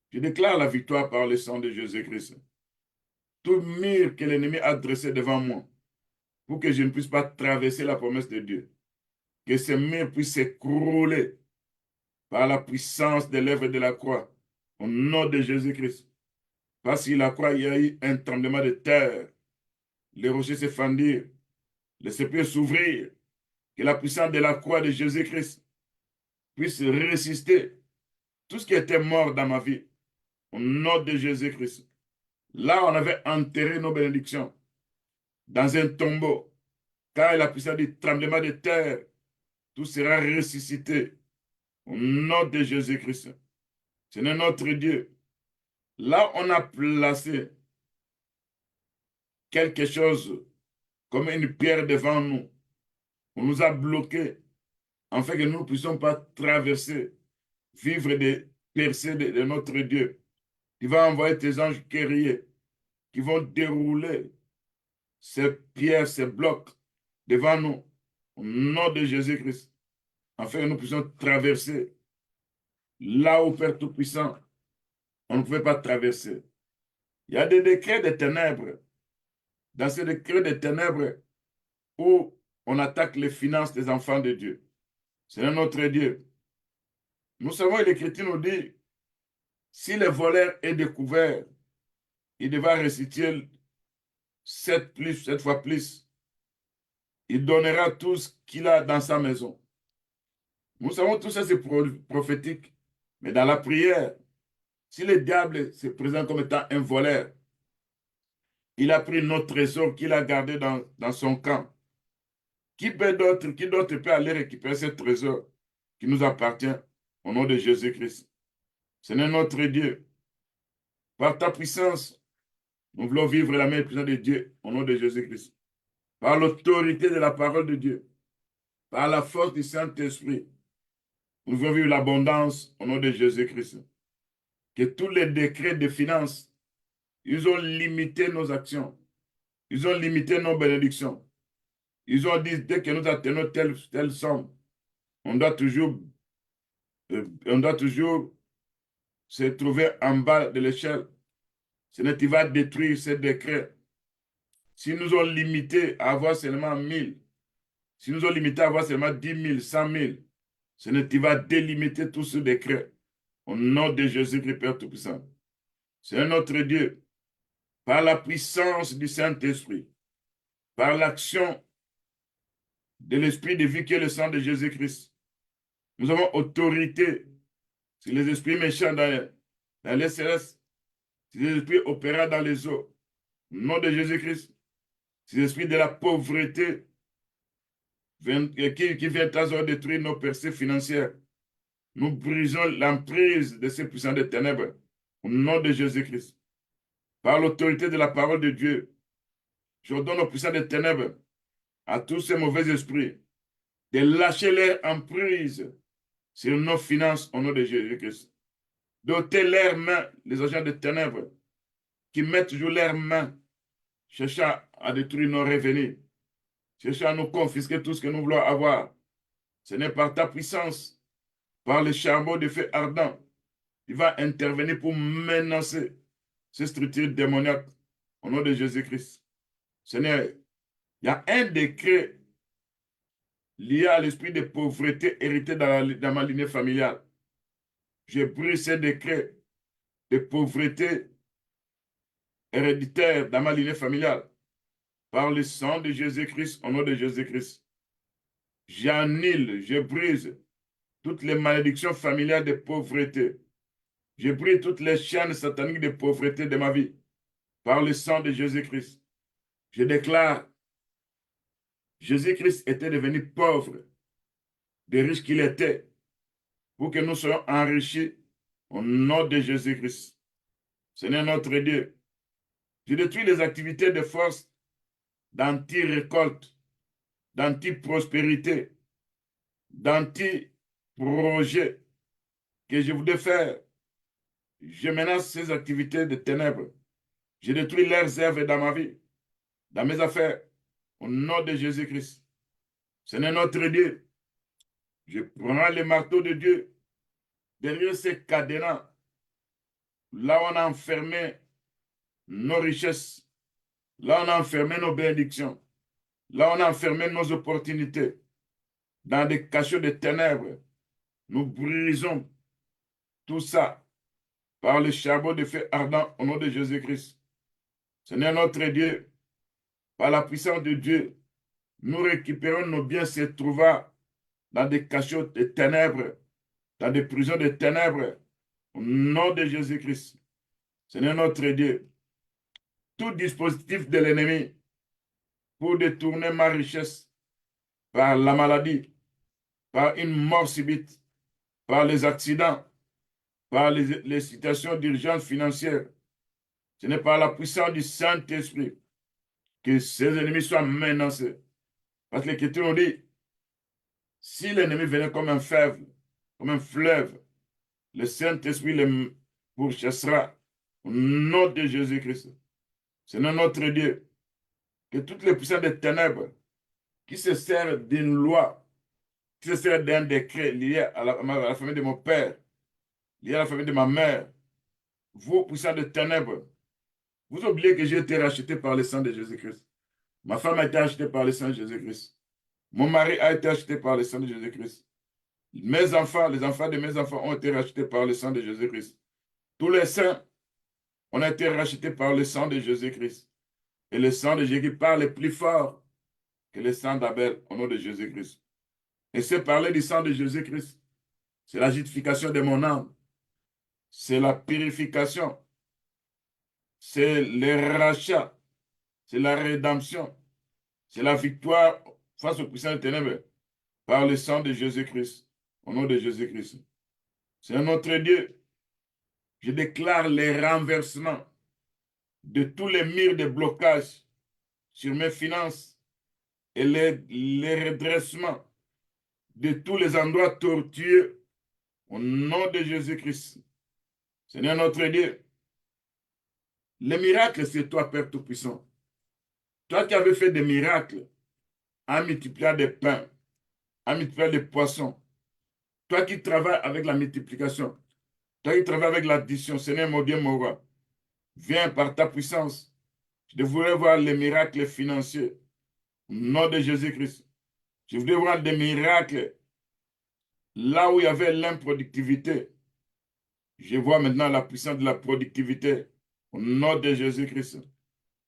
je déclare la victoire par le sang de Jésus-Christ. Tout mur que l'ennemi a dressé devant moi, pour que je ne puisse pas traverser la promesse de Dieu, que ce mur puisse s'écrouler par la puissance de l'œuvre de la croix, au nom de Jésus-Christ. Parce que la croix, il y a eu un tremblement de terre, les rochers se fendirent, les sépulcres s'ouvrirent, que la puissance de la croix de Jésus-Christ puisse résister tout ce qui était mort dans ma vie, au nom de Jésus-Christ. Là, on avait enterré nos bénédictions dans un tombeau. Car la puissance du tremblement de terre, tout sera ressuscité au nom de Jésus-Christ. Seigneur notre Dieu, là, on a placé quelque chose comme une pierre devant nous. On nous a bloqués, afin que nous ne puissions pas traverser, vivre des percées de notre Dieu. Tu vas envoyer tes anges guerriers qui vont dérouler ces pierres, ces blocs devant nous, Au nom de Jésus-Christ, afin que nous puissions traverser là où Père Tout-Puissant, on ne pouvait pas traverser. Il y a des décrets des ténèbres. Dans ces décrets des ténèbres où on attaque les finances des enfants de Dieu. C'est notre Dieu. Nous savons, l'Écriture nous dit, si le voleur est découvert, il devra restituer 7 fois plus. Il donnera tout ce qu'il a dans sa maison. Nous savons tout ça, c'est prophétique. Mais dans la prière, si le diable se présente comme étant un voleur, il a pris notre trésor qu'il a gardé dans son camp. Qui d'autre peut aller récupérer ce trésor qui nous appartient au nom de Jésus-Christ? Ce n'est notre Dieu. Par ta puissance, nous voulons vivre la meilleure puissance de Dieu au nom de Jésus-Christ. Par l'autorité de la parole de Dieu, par la force du Saint-Esprit, nous voulons vivre l'abondance au nom de Jésus-Christ. Que tous les décrets de finances, ils ont limité nos actions. Ils ont limité nos bénédictions. Ils ont dit, dès que nous atteignons telle somme, on doit toujours se trouver en bas de l'échelle. Sinon, tu vas détruire ces décrets. Si nous ont limité à avoir seulement 1000, si nous ont limité à avoir seulement 10 000, 100 000, sinon tu vas délimiter tout ce décret. Au nom de Jésus-Christ, Père Tout-Puissant. C'est notre Dieu. Par la puissance du Saint-Esprit, par l'action de l'Esprit de vie qui est le sang de Jésus-Christ, nous avons autorité sur les esprits méchants dans les célestes, sur les esprits opérants dans les eaux. Au nom de Jésus-Christ, sur les esprits de la pauvreté qui vient à détruire nos percées financières. Nous brisons l'emprise de ces puissants des ténèbres. Au nom de Jésus-Christ. Par l'autorité de la parole de Dieu, j'ordonne aux puissants des ténèbres, à tous ces mauvais esprits, de lâcher leur emprise sur nos finances au nom de Jésus-Christ. D'ôter leurs mains, les agents des ténèbres, qui mettent toujours leurs mains, cherchant à détruire nos revenus, cherchant à nous confisquer tout ce que nous voulons avoir. Ce n'est par ta puissance, par le charbon de feu ardent, qui va intervenir pour menacer ces structures démoniaques au nom de Jésus-Christ. Seigneur, il y a un décret lié à l'esprit de pauvreté hérité dans ma lignée familiale. J'ai brisé ces décrets de pauvreté héréditaire dans ma lignée familiale par le sang de Jésus-Christ, au nom de Jésus-Christ. J'annule, je brise toutes les malédictions familiales de pauvreté. Je brise toutes les chaînes sataniques de pauvreté de ma vie par le sang de Jésus-Christ. Je déclare, Jésus-Christ était devenu pauvre, des riches qu'il était, pour que nous soyons enrichis au nom de Jésus-Christ. Seigneur notre Dieu, je détruis les activités de force d'anti-récolte, d'anti-prospérité, d'anti-projet que je voudrais faire. Je menace ces activités de ténèbres. Je détruis leurs œuvres dans ma vie, dans mes affaires, au nom de Jésus-Christ. Seigneur notre Dieu, je prends le marteau de Dieu derrière ces cadenas, là où on a enfermé nos richesses, là où on a enfermé nos bénédictions, là où on a enfermé nos opportunités, dans des cachots de ténèbres. Nous brisons tout ça par le charbon de feu ardent au nom de Jésus-Christ. Seigneur notre Dieu, par la puissance de Dieu, nous récupérons nos biens se trouvant dans des cachots de ténèbres, dans des prisons de ténèbres, au nom de Jésus-Christ. Seigneur notre Dieu, tout dispositif de l'ennemi pour détourner ma richesse par la maladie, par une mort subite, par les accidents, par les situations d'urgence financière. Ce n'est pas la puissance du Saint-Esprit que ces ennemis soient menacés. Parce que l'Écriture nous dit, si l'ennemi venait comme un fleuve, le Saint-Esprit les pourchassera au nom de Jésus-Christ. C'est notre Dieu. Que toutes les puissances des ténèbres qui se sert d'une loi, qui se sert d'un décret lié à la famille de mon père, lié à la famille de ma mère, vous, puissants de ténèbres, vous oubliez que j'ai été racheté par le sang de Jésus-Christ. Ma femme a été achetée par le sang de Jésus-Christ. Mon mari a été acheté par le sang de Jésus-Christ. Mes enfants, les enfants de mes enfants ont été rachetés par le sang de Jésus-Christ. Tous les saints ont été rachetés par le sang de Jésus-Christ. Et le sang de Jésus parle plus fort que le sang d'Abel au nom de Jésus-Christ. Et c'est parler du sang de Jésus-Christ. C'est la justification de mon âme. C'est la purification. C'est le rachat. C'est la rédemption. C'est la victoire face aux puissants des ténèbres par le sang de Jésus-Christ. Au nom de Jésus-Christ. C'est notre Dieu. Je déclare les renversements de tous les murs de blocage sur mes finances et les redressements de tous les endroits tortueux au nom de Jésus-Christ. Seigneur notre Dieu, les miracles, c'est toi, Père Tout-Puissant. Toi qui avais fait des miracles en multipliant des pains, en multipliant des poissons. Toi qui travailles avec la multiplication. Toi qui travailles avec l'addition. Seigneur mon Dieu, mon roi. Viens par ta puissance. Je voudrais voir les miracles financiers. Au nom de Jésus-Christ. Je voudrais voir des miracles là où il y avait l'improductivité. Je vois maintenant la puissance de la productivité. Au nom de Jésus-Christ.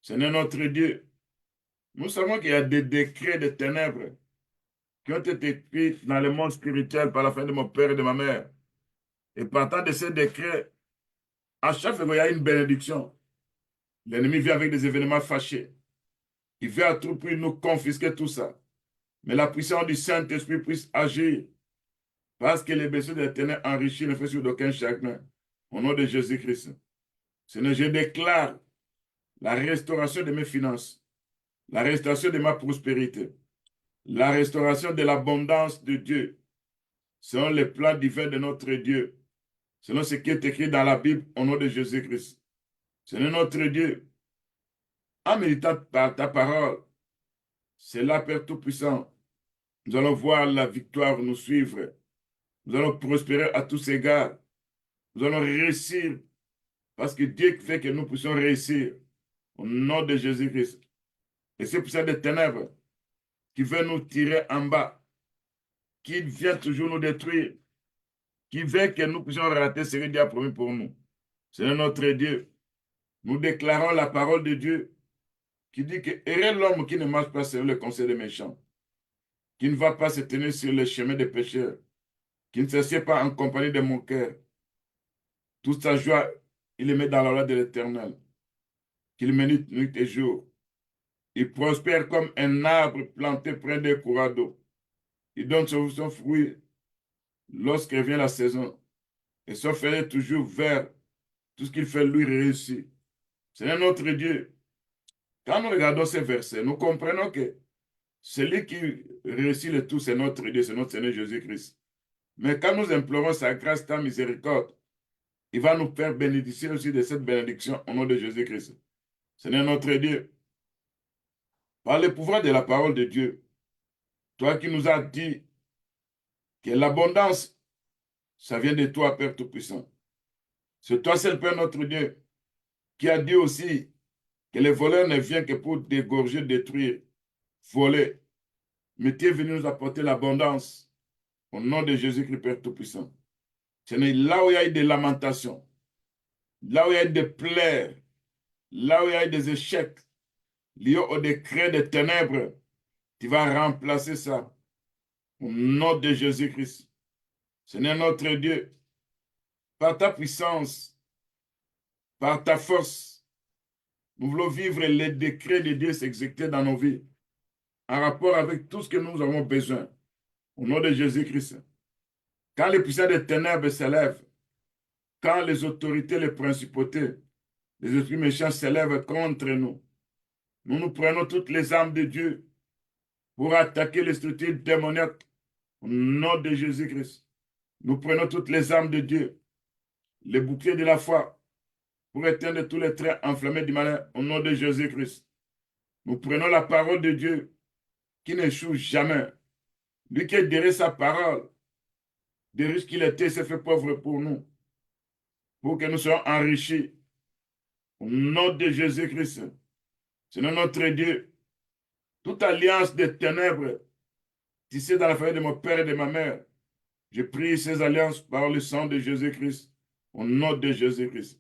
Seigneur notre Dieu. Nous savons qu'il y a des décrets de ténèbres qui ont été écrits dans le monde spirituel par la fin de mon père et de ma mère. Et partant de ces décrets, à chaque fois qu'il y a une bénédiction, l'ennemi vient avec des événements fâchés. Il vient à tout prix nous confisquer tout ça. Mais la puissance du Saint-Esprit puisse agir parce que les blessures de l'éternel enrichissent ne fait sur d'aucun chagrin. Au nom de Jésus-Christ. Seigneur, je déclare la restauration de mes finances, la restauration de ma prospérité, la restauration de l'abondance de Dieu, selon les plans divins de notre Dieu, selon ce qui est écrit dans la Bible, au nom de Jésus-Christ. Seigneur notre Dieu, en méditant par ta parole, c'est là, Père Tout-Puissant, nous allons voir la victoire nous suivre. Nous allons prospérer à tous égards. Nous allons réussir parce que Dieu fait que nous puissions réussir au nom de Jésus-Christ. Et c'est pour ça des ténèbres qui veut nous tirer en bas, qui vient toujours nous détruire, qui veut que nous puissions rater ce que Dieu a promis pour nous. C'est notre Dieu. Nous déclarons la parole de Dieu qui dit que heureux l'homme qui ne marche pas sur le conseil des méchants, qui ne va pas se tenir sur le chemin des pécheurs, qui ne s'assied pas en compagnie de mon cœur. Toute sa joie, il le met dans la loi de l'Éternel, qu'il médite nuit et jour. Il prospère comme un arbre planté près des courants d'eau. Il donne son fruit lorsque vient la saison. Et son feuillet est toujours vert. Tout ce qu'il fait, lui, réussit. C'est notre Dieu. Quand nous regardons ces versets, nous comprenons que celui qui réussit le tout, c'est notre Dieu, c'est notre Seigneur Jésus-Christ. Mais quand nous implorons sa grâce, ta miséricorde, il va nous faire bénéficier aussi de cette bénédiction au nom de Jésus-Christ. Seigneur notre Dieu, par le pouvoir de la parole de Dieu, toi qui nous as dit que l'abondance, ça vient de toi, Père Tout-Puissant. C'est toi seul, Père notre Dieu, qui a dit aussi que les voleurs ne viennent que pour dégorger, détruire, voler. Mais tu es venu nous apporter l'abondance au nom de Jésus-Christ, Père Tout-Puissant. C'est là où il y a eu des lamentations, là où il y a eu des pleurs, là où il y a eu des échecs liés au décret des ténèbres, tu vas remplacer ça au nom de Jésus-Christ. Seigneur notre Dieu, par ta puissance, par ta force, nous voulons vivre les décrets de Dieu s'exécuter dans nos vies, en rapport avec tout ce que nous avons besoin, au nom de Jésus-Christ. Quand les puissants des ténèbres s'élèvent, quand les autorités, les principautés, les esprits méchants s'élèvent contre nous, nous prenons toutes les armes de Dieu pour attaquer les structures démoniaques au nom de Jésus-Christ. Nous prenons toutes les armes de Dieu, les boucliers de la foi, pour éteindre tous les traits enflammés du malin au nom de Jésus-Christ. Nous prenons la parole de Dieu qui n'échoue jamais. Lui qui est derrière sa parole, de riche qu'il était, s'est fait pauvre pour nous, pour que nous soyons enrichis. Au nom de Jésus-Christ, Seigneur notre Dieu, toute alliance des ténèbres tissée dans la famille de mon père et de ma mère, je prie ces alliances par le sang de Jésus-Christ, au nom de Jésus-Christ.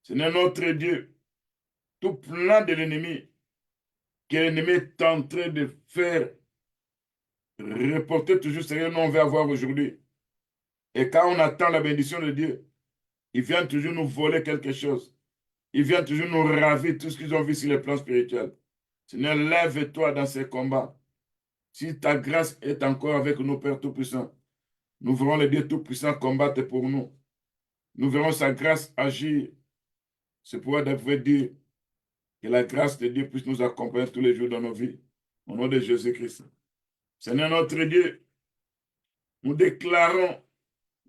Seigneur notre Dieu, tout plan de l'ennemi, que l'ennemi est en train de faire reporter toujours, Seigneur, nous on veut avoir aujourd'hui. Et quand on attend la bénédiction de Dieu, il vient toujours nous voler quelque chose. Il vient toujours nous ravir tout ce qu'ils ont vu sur le plan spirituel. Seigneur, lève-toi dans ces combats. Si ta grâce est encore avec nous, Père Tout-Puissant, nous verrons le Dieu Tout-Puissant combattre pour nous. Nous verrons sa grâce agir. C'est pourquoi devrait dire que la grâce de Dieu puisse nous accompagner tous les jours dans nos vies. Au nom de Jésus-Christ. Seigneur notre Dieu, nous déclarons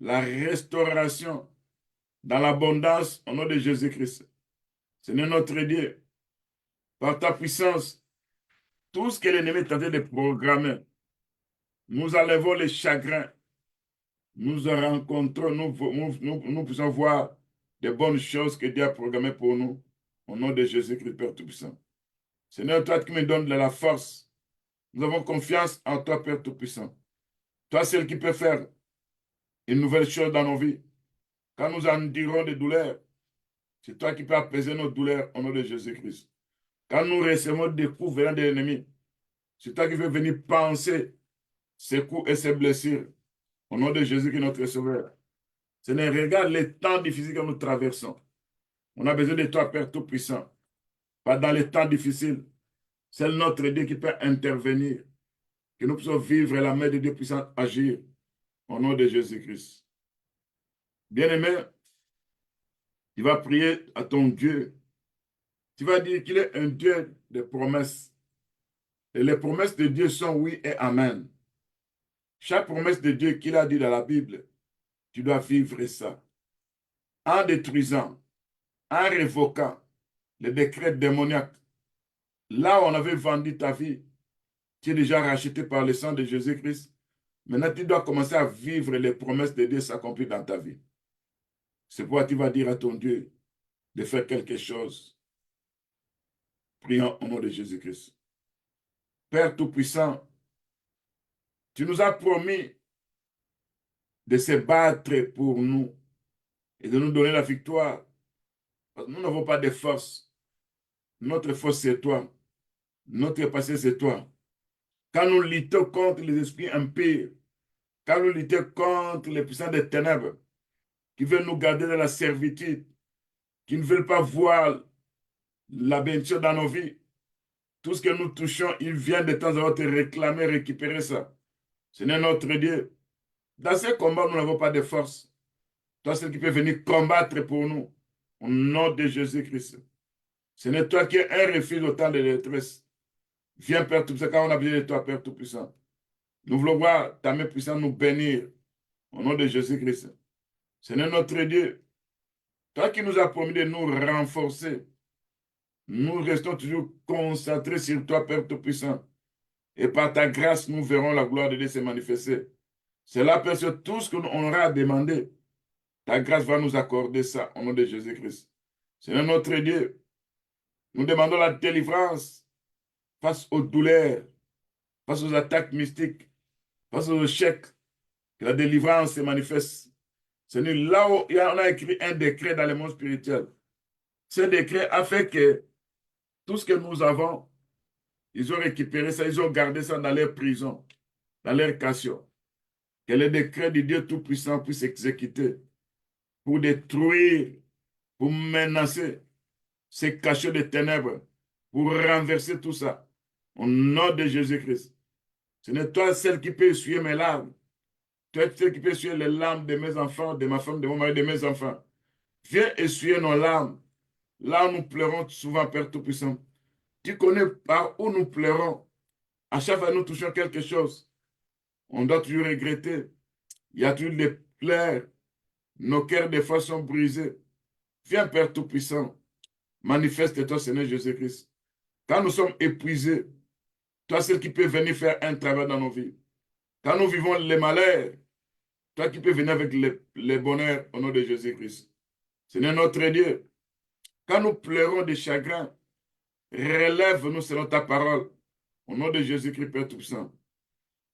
la restauration dans l'abondance au nom de Jésus-Christ. Seigneur notre Dieu, par ta puissance, tout ce que l'ennemi est tenté de programmer, nous enlevons les chagrins, nous rencontrons, nous puissions voir des bonnes choses que Dieu a programmées pour nous, au nom de Jésus-Christ, Père Tout-Puissant. Seigneur, toi qui me donnes de la force, nous avons confiance en toi, Père Tout-Puissant. Toi, seul qui peut faire une nouvelle chose dans nos vies. Quand nous en dirons des douleurs, c'est toi qui peux apaiser nos douleurs au nom de Jésus-Christ. Quand nous recevons des coups venant de l'ennemi, c'est toi qui veux venir penser ces coups et ces blessures. Au nom de Jésus qui est notre Sauveur. Seigneur, regarde les temps difficiles que nous traversons. On a besoin de toi, Père Tout-Puissant. Pas dans les temps difficiles. C'est notre Dieu qui peut intervenir. Que nous puissions vivre et la main de Dieu puisse agir. Au nom de Jésus-Christ. Bien-aimé, tu vas prier à ton Dieu. Tu vas dire qu'il est un Dieu de promesses. Et les promesses de Dieu sont oui et amen. Chaque promesse de Dieu qu'il a dit dans la Bible, tu dois vivre ça. En détruisant, en révoquant les décrets démoniaques. Là où on avait vendu ta vie, tu es déjà racheté par le sang de Jésus-Christ. Maintenant, tu dois commencer à vivre les promesses de Dieu s'accomplir dans ta vie. C'est pourquoi tu vas dire à ton Dieu de faire quelque chose. Prions au nom de Jésus-Christ. Père Tout-Puissant, tu nous as promis de se battre pour nous et de nous donner la victoire. Parce que nous n'avons pas de force. Notre force, c'est toi. Notre passé, c'est toi. Quand nous luttons contre les esprits impurs, quand nous luttons contre les puissants des ténèbres, qui veulent nous garder dans la servitude, qui ne veulent pas voir la bénédiction dans nos vies, tout ce que nous touchons, ils viennent de temps en temps te réclamer, récupérer ça. Seigneur notre Dieu, dans ces combats, nous n'avons pas de force. Toi, c'est qui peut venir combattre pour nous, au nom de Jésus-Christ. Ce n'est toi qui es un refuge au temps de détresse. Viens, Père Tout-Puissant, quand on a besoin de toi, Père Tout-Puissant. Nous voulons voir ta main puissante nous bénir, au nom de Jésus-Christ. Seigneur notre Dieu, toi qui nous as promis de nous renforcer, nous restons toujours concentrés sur toi, Père Tout-Puissant. Et par ta grâce, nous verrons la gloire de Dieu se manifester. C'est là, Père, sur tout ce qu'on aura demandé. Ta grâce va nous accorder ça au nom de Jésus-Christ. Seigneur notre Dieu, nous demandons la délivrance face aux douleurs, face aux attaques mystiques, face aux échecs, que la délivrance se manifeste. Seigneur, là où on a écrit un décret dans le monde spirituel, ce décret a fait que tout ce que nous avons, ils ont récupéré ça, ils ont gardé ça dans leur prison, dans leur cachot. Que le décret du Dieu Tout-Puissant puisse s'exécuter pour détruire, pour menacer ces cachots de ténèbres, pour renverser tout ça. Au nom de Jésus-Christ. Ce n'est toi celle qui peut essuyer mes larmes. Toi celle qui peut essuyer les larmes de mes enfants, de ma femme, de mon mari, de mes enfants. Viens essuyer nos larmes. Là où nous pleurons souvent, Père Tout-Puissant. Tu connais par où nous pleurons. À chaque fois que nous touchons quelque chose, on doit toujours regretter. Il y a toujours des pleurs. Nos cœurs, des fois, sont brisés. Viens, Père Tout-Puissant. Manifeste-toi, Seigneur Jésus-Christ. Quand nous sommes épuisés, Toi, seul qui peux venir faire un travail dans nos vies. Quand nous vivons les malheurs, toi qui peux venir avec les bonheurs au nom de Jésus-Christ. Seigneur notre Dieu, quand nous pleurons de chagrin, relève-nous selon ta parole. Au nom de Jésus-Christ, Père Tout-Puissant.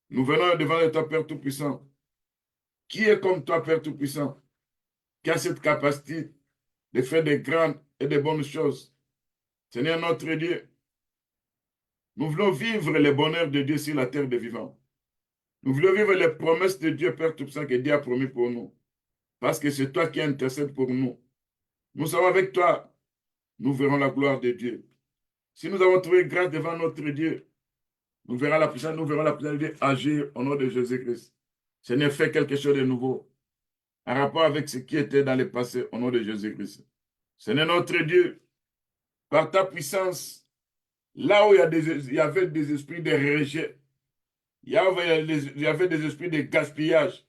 Nous venons devant toi, Père Tout-Puissant. Qui est comme toi, Père Tout-Puissant, qui a cette capacité de faire des grandes et des bonnes choses? Seigneur notre Dieu, nous voulons vivre les bonheurs de Dieu sur la terre des vivants. Nous voulons vivre les promesses de Dieu, Père Tout-Puissant, que Dieu a promis pour nous. Parce que c'est toi qui intercèdes pour nous. Nous sommes avec toi. Nous verrons la gloire de Dieu. Si nous avons trouvé grâce devant notre Dieu, nous verrons la puissance de Dieu agir au nom de Jésus-Christ. Seigneur, fais quelque chose de nouveau en rapport avec ce qui était dans le passé au nom de Jésus-Christ. Seigneur notre Dieu, par ta puissance, là où il y avait des esprits de rejet, il y avait des esprits de gaspillage,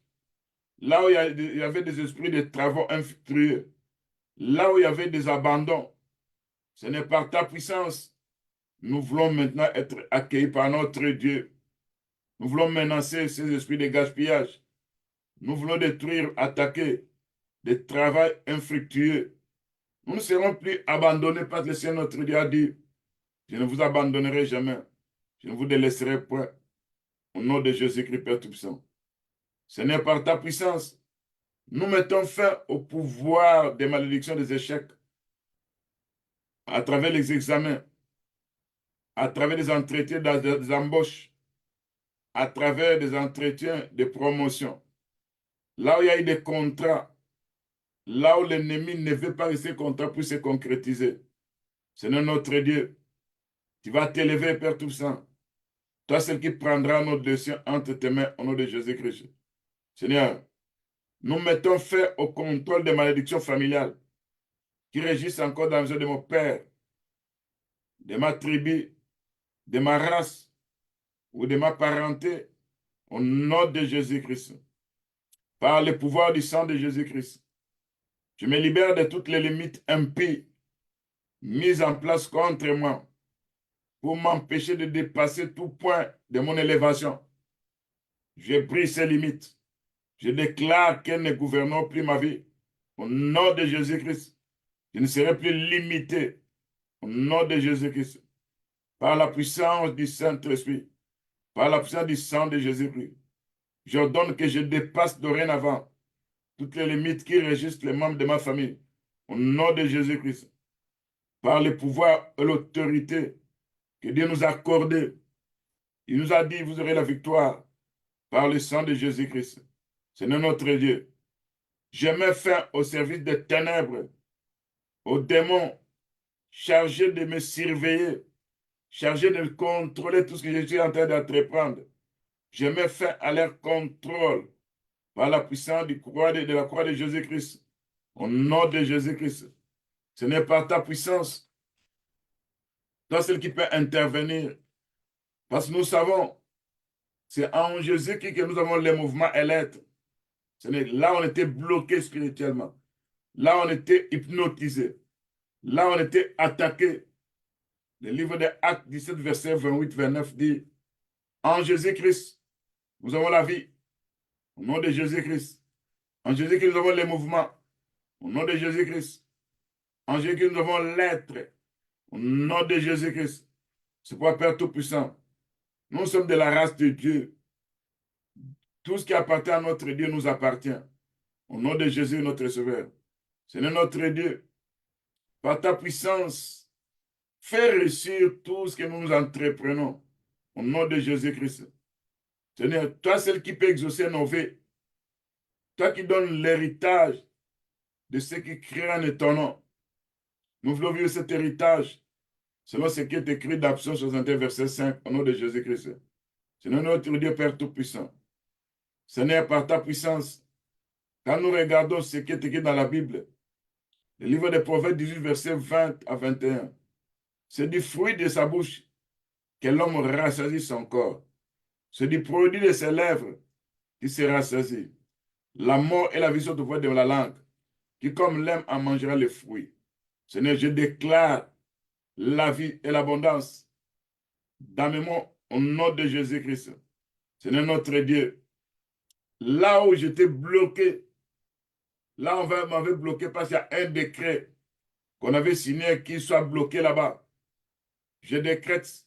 là où il y avait des esprits de travaux infructueux, là où il y avait des abandons, ce n'est par ta puissance. Nous voulons maintenant être accueillis par notre Dieu. Nous voulons menacer ces esprits de gaspillage. Nous voulons détruire, attaquer des travaux infructueux. Nous ne serons plus abandonnés parce que le Seigneur notre Dieu a dit, je ne vous abandonnerai jamais. Je ne vous délaisserai point. Au nom de Jésus-Christ, Père Tout-Puissant. Seigneur, par ta puissance, nous mettons fin au pouvoir des malédictions, des échecs, à travers les examens, à travers des entretiens, des embauches, à travers des entretiens de promotion. Là où il y a eu des contrats, là où l'ennemi ne veut pas que ces contrats puissent se concrétiser. Seigneur notre Dieu, tu vas t'élever, Père Tout-Puissant. Toi, celui qui prendra nos dossiers entre tes mains au nom de Jésus-Christ. Seigneur, nous mettons fin au contrôle des malédictions familiales qui régissent encore dans le jeu de mon père, de ma tribu, de ma race ou de ma parenté au nom de Jésus-Christ. Par le pouvoir du sang de Jésus-Christ, je me libère de toutes les limites impies mises en place contre moi pour m'empêcher de dépasser tout point de mon élévation. J'ai pris ces limites. Je déclare qu'elles ne gouverneront plus ma vie. Au nom de Jésus-Christ, je ne serai plus limité. Au nom de Jésus-Christ, par la puissance du Saint-Esprit, par la puissance du sang de Jésus-Christ, j'ordonne que je dépasse dorénavant toutes les limites qui régissent les membres de ma famille. Au nom de Jésus-Christ, par le pouvoir et l'autorité que Dieu nous a accordé, il nous a dit, vous aurez la victoire par le sang de Jésus-Christ. Seigneur notre Dieu, je mets fin au service des ténèbres, aux démons chargés de me surveiller, chargés de contrôler tout ce que je suis en train d'entreprendre. Je mets fin à leur contrôle par la puissance de la croix de Jésus-Christ. Au nom de Jésus-Christ. Ce n'est pas ta puissance, toi seul qui peut intervenir. Parce que nous savons, c'est en Jésus-Christ que nous avons les mouvements et l'être. Là, on était bloqué spirituellement. Là, on était hypnotisé. Là, on était attaqué. Le livre des Actes 17, verset 28-29 dit, en Jésus-Christ, nous avons la vie. Au nom de Jésus-Christ. En Jésus-Christ, nous avons les mouvements. Au nom de Jésus-Christ. En Jésus-Christ, nous avons l'être. Au nom de Jésus-Christ. C'est pour Père Tout-Puissant. Nous sommes de la race de Dieu. Tout ce qui appartient à notre Dieu nous appartient. Au nom de Jésus, notre Sauveur. Seigneur notre Dieu, par ta puissance, fais réussir tout ce que nous entreprenons. Au nom de Jésus-Christ. Seigneur, toi, seul qui peut exaucer nos vies. Toi qui donnes l'héritage de ceux qui crient en ton nom. Nous voulons vivre cet héritage selon ce qui est écrit dans Psaume 61, verset 5, au nom de Jésus-Christ. Seigneur notre Dieu, Père Tout-Puissant. Seigneur, par ta puissance, quand nous regardons ce qui est écrit dans la Bible, le livre des Proverbes 18, verset 20 à 21, c'est du fruit de sa bouche que l'homme rassasie son corps. C'est du produit de ses lèvres qui se rassasie. La mort et la vie sont au poids de la langue, qui comme l'aime en mangera les fruits. Seigneur, je déclare la vie et l'abondance dans au nom de Jésus-Christ. Seigneur notre Dieu, là où j'étais bloqué, là on m'avait bloqué parce qu'il y a un décret qu'on avait signé qui soit bloqué là-bas. Je décrète,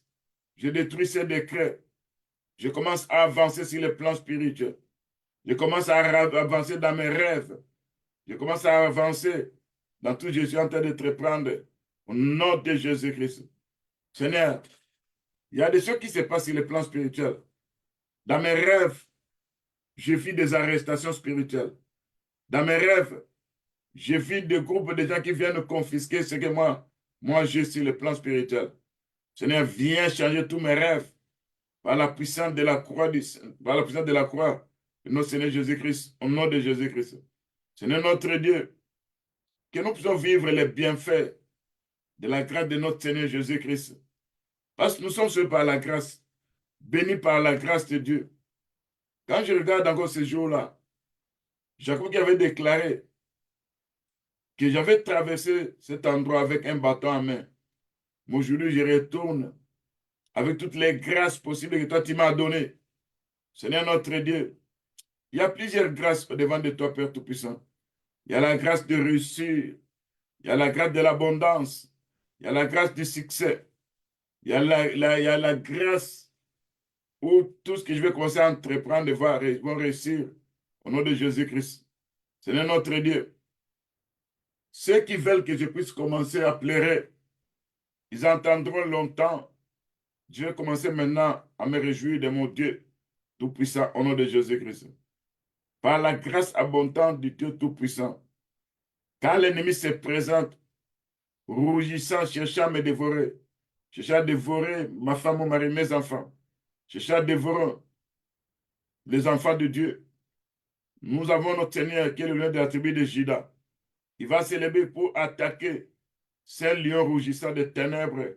je détruis ces décrets. Je commence à avancer sur le plan spirituel. Je commence à avancer dans mes rêves. Je commence à avancer dans tout ce que je suis en train de te prendre. Au nom de Jésus-Christ. Seigneur, il y a des choses qui se passent sur le plan spirituel. Dans mes rêves, je vis des arrestations spirituelles. Dans mes rêves, je vis des groupes de gens qui viennent confisquer ce que moi j'ai sur le plan spirituel. Seigneur, viens changer tous mes rêves par la puissance de la croix, par la puissance de la croix de notre Seigneur Jésus-Christ, au nom de Jésus-Christ. Seigneur notre Dieu, que nous puissions vivre les bienfaits de la grâce de notre Seigneur Jésus-Christ. Parce que nous sommes sauvés par la grâce, bénis par la grâce de Dieu. Quand je regarde encore ce jour-là, Jacob qui avait déclaré que j'avais traversé cet endroit avec un bâton en main. Mais aujourd'hui, je retourne avec toutes les grâces possibles que toi, tu m'as données. Seigneur notre Dieu, il y a plusieurs grâces au-devant de toi, Père Tout-Puissant. Il y a la grâce de réussir, il y a la grâce de l'abondance, il y a la grâce du succès, il y a la grâce où tout ce que je vais commencer à entreprendre vont réussir au nom de Jésus-Christ. Seigneur notre Dieu, ceux qui veulent que je puisse commencer à pleurer, ils entendront longtemps. Je vais commencer maintenant à me réjouir de mon Dieu Tout-Puissant au nom de Jésus-Christ. Par la grâce abondante du Dieu Tout-Puissant, quand l'ennemi se présente, rougissant, cherchant à me dévorer, cherchant à dévorer ma femme, mon mari, mes enfants, cherchant à dévorer les enfants de Dieu, nous avons notre Seigneur qui est le lion de la tribu de Juda. Il va s'élever pour attaquer ces lions rougissants des ténèbres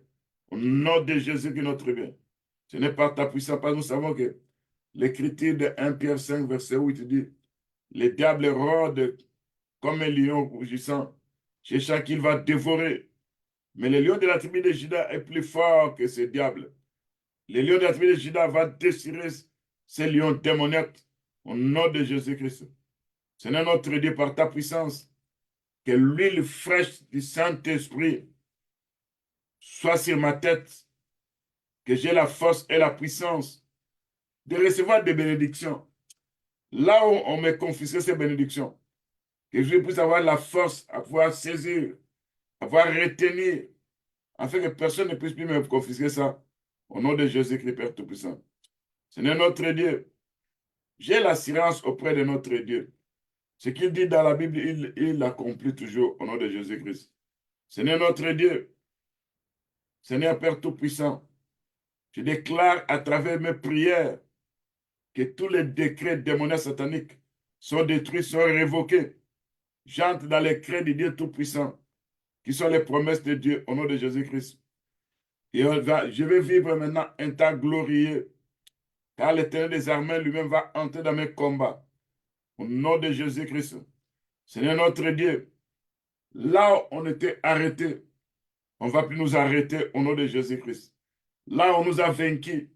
au nom de Jésus qui est notre bien. Ce n'est pas ta puissance, parce que nous savons que l'écriture de 1 Pierre 5, verset 8 dit, le diable rôde comme un lion rougissant, cherchant qu'il va dévorer. Mais le lion de la tribu de Juda est plus fort que ce diable. Le lion de la tribu de Juda va déchirer ces lions démoniaques au nom de Jésus-Christ. Seigneur notre Dieu, par ta puissance, que l'huile fraîche du Saint-Esprit soit sur ma tête, que j'ai la force et la puissance de recevoir des bénédictions. Là où on me confisqué ces bénédictions, que je puisse avoir la force à pouvoir saisir, à pouvoir retenir, afin que personne ne puisse plus me confisquer ça. Au nom de Jésus-Christ, Père Tout-Puissant. Seigneur notre Dieu, j'ai l'assurance auprès de notre Dieu. Ce qu'il dit dans la Bible, il l'accomplit toujours au nom de Jésus-Christ. Seigneur notre Dieu, Seigneur Père Tout-Puissant, je déclare à travers mes prières que tous les décrets démoniaques sataniques sont détruits, sont révoqués. J'entre dans les crêts du Dieu Tout-Puissant, qui sont les promesses de Dieu au nom de Jésus-Christ. Et je vais vivre maintenant un temps glorieux, car l'Éternel des armées lui-même va entrer dans mes combats. Au nom de Jésus-Christ. Seigneur notre Dieu, là où on était arrêté, on ne va plus nous arrêter au nom de Jésus-Christ. Là où on nous a vaincus,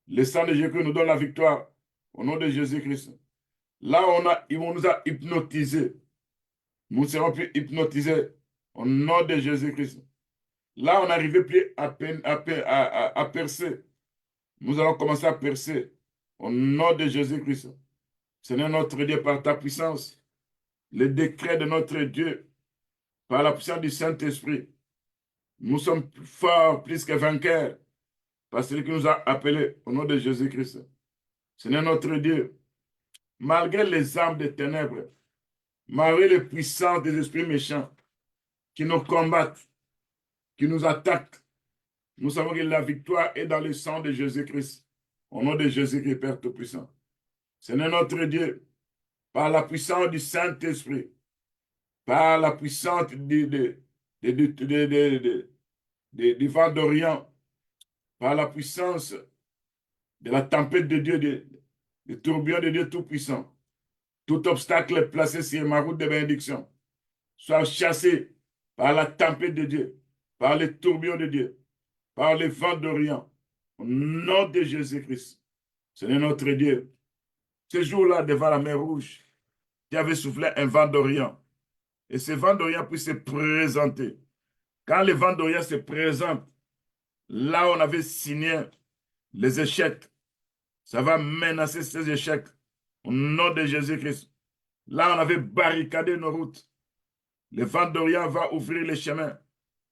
le sang de Jésus nous donne la victoire au nom de Jésus-Christ. Là où on nous a hypnotisés, nous ne serons plus hypnotisés au nom de Jésus-Christ. Là, on n'arrivait plus à percer. Nous allons commencer à percer au nom de Jésus-Christ. Seigneur notre Dieu, par ta puissance, le décret de notre Dieu, par la puissance du Saint-Esprit, nous sommes forts, plus que vainqueurs, par celui qui nous a appelés au nom de Jésus-Christ. Seigneur notre Dieu, malgré les armes des ténèbres, malgré les puissances des esprits méchants qui nous combattent, qui nous attaquent, nous savons que la victoire est dans le sang de Jésus-Christ. Au nom de Jésus-Christ, Père Tout-Puissant. Seigneur notre Dieu, par la puissance du Saint-Esprit, par la puissance du vent d'Orient, par la puissance de la tempête de Dieu, du tourbillon de Dieu Tout-Puissant, tout obstacle placé sur ma route de bénédiction soit chassé par la tempête de Dieu, par les tourbillons de Dieu, par les vents d'Orient, Au nom de Jésus-Christ. Seigneur notre Dieu. Ce jour-là, devant la mer Rouge, tu avais soufflé un vent d'Orient. Et ce vent d'Orient puisse se présenter. Quand le vent d'Orient se présente, là on avait signé les échecs. Ça va menacer ces échecs. Au nom de Jésus-Christ. Là on avait barricadé nos routes. Le vent d'Orient va ouvrir les chemins.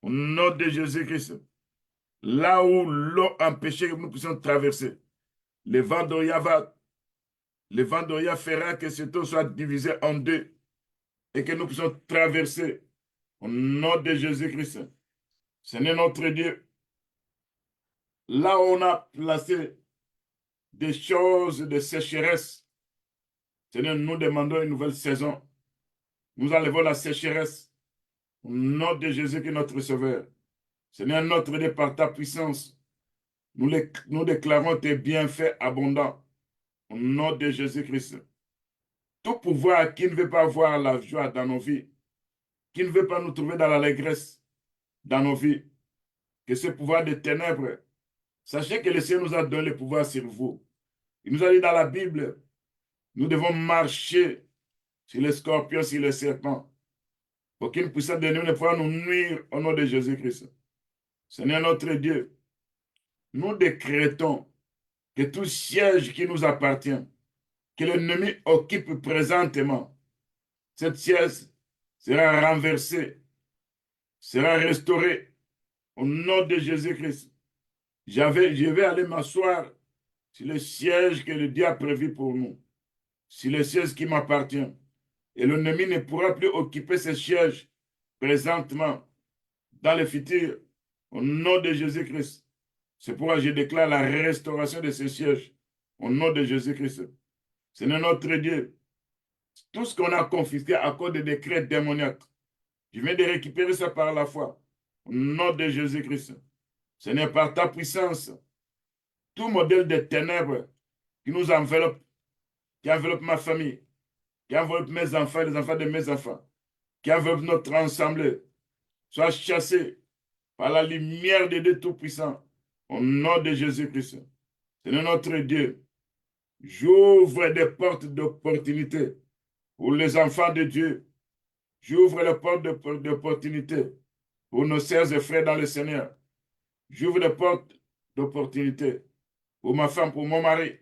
Au nom de Jésus-Christ. Là où l'eau empêchait que nous puissions traverser. Le vent d'Orient fera que cette eau soit divisée en deux et que nous puissions traverser. Au nom de Jésus-Christ. Seigneur notre Dieu, là où on a placé des choses de sécheresse, Seigneur, nous demandons une nouvelle saison. Nous enlevons la sécheresse. Au nom de Jésus qui est notre Sauveur. Seigneur, notre Dieu, par ta puissance, nous déclarons tes bienfaits abondants. Au nom de Jésus-Christ. Tout pouvoir qui ne veut pas voir la joie dans nos vies, qui ne veut pas nous trouver dans l'allégresse dans nos vies, que ce pouvoir de ténèbres, sachez que le Seigneur nous a donné le pouvoir sur vous. Il nous a dit dans la Bible, nous devons marcher sur les scorpions, sur les serpents. Aucune puissance de nous ne pourra nous nuire au nom de Jésus-Christ. Seigneur notre Dieu, nous décrétons que tout siège qui nous appartient, que l'ennemi occupe présentement, cette siège sera renversée, sera restaurée au nom de Jésus-Christ. Je vais aller m'asseoir sur le siège que le Dieu a prévu pour nous, sur le siège qui m'appartient. Et l'ennemi ne pourra plus occuper ce siège présentement dans le futur, au nom de Jésus-Christ. C'est pourquoi je déclare la restauration de ce siège, au nom de Jésus-Christ. Seigneur notre Dieu, tout ce qu'on a confisqué à cause des décrets démoniaques, je viens de récupérer ça par la foi, au nom de Jésus-Christ. Seigneur, par ta puissance, tout modèle de ténèbres qui nous enveloppe, qui enveloppe ma famille, qui enveloppe mes enfants, les enfants de mes enfants, qui enveloppe notre assemblée, soit chassé par la lumière de Dieu Tout-Puissant, au nom de Jésus-Christ. Seigneur notre Dieu, j'ouvre des portes d'opportunité pour les enfants de Dieu. J'ouvre les portes d'opportunité pour nos sœurs et frères dans le Seigneur. J'ouvre des portes d'opportunité pour ma femme, pour mon mari.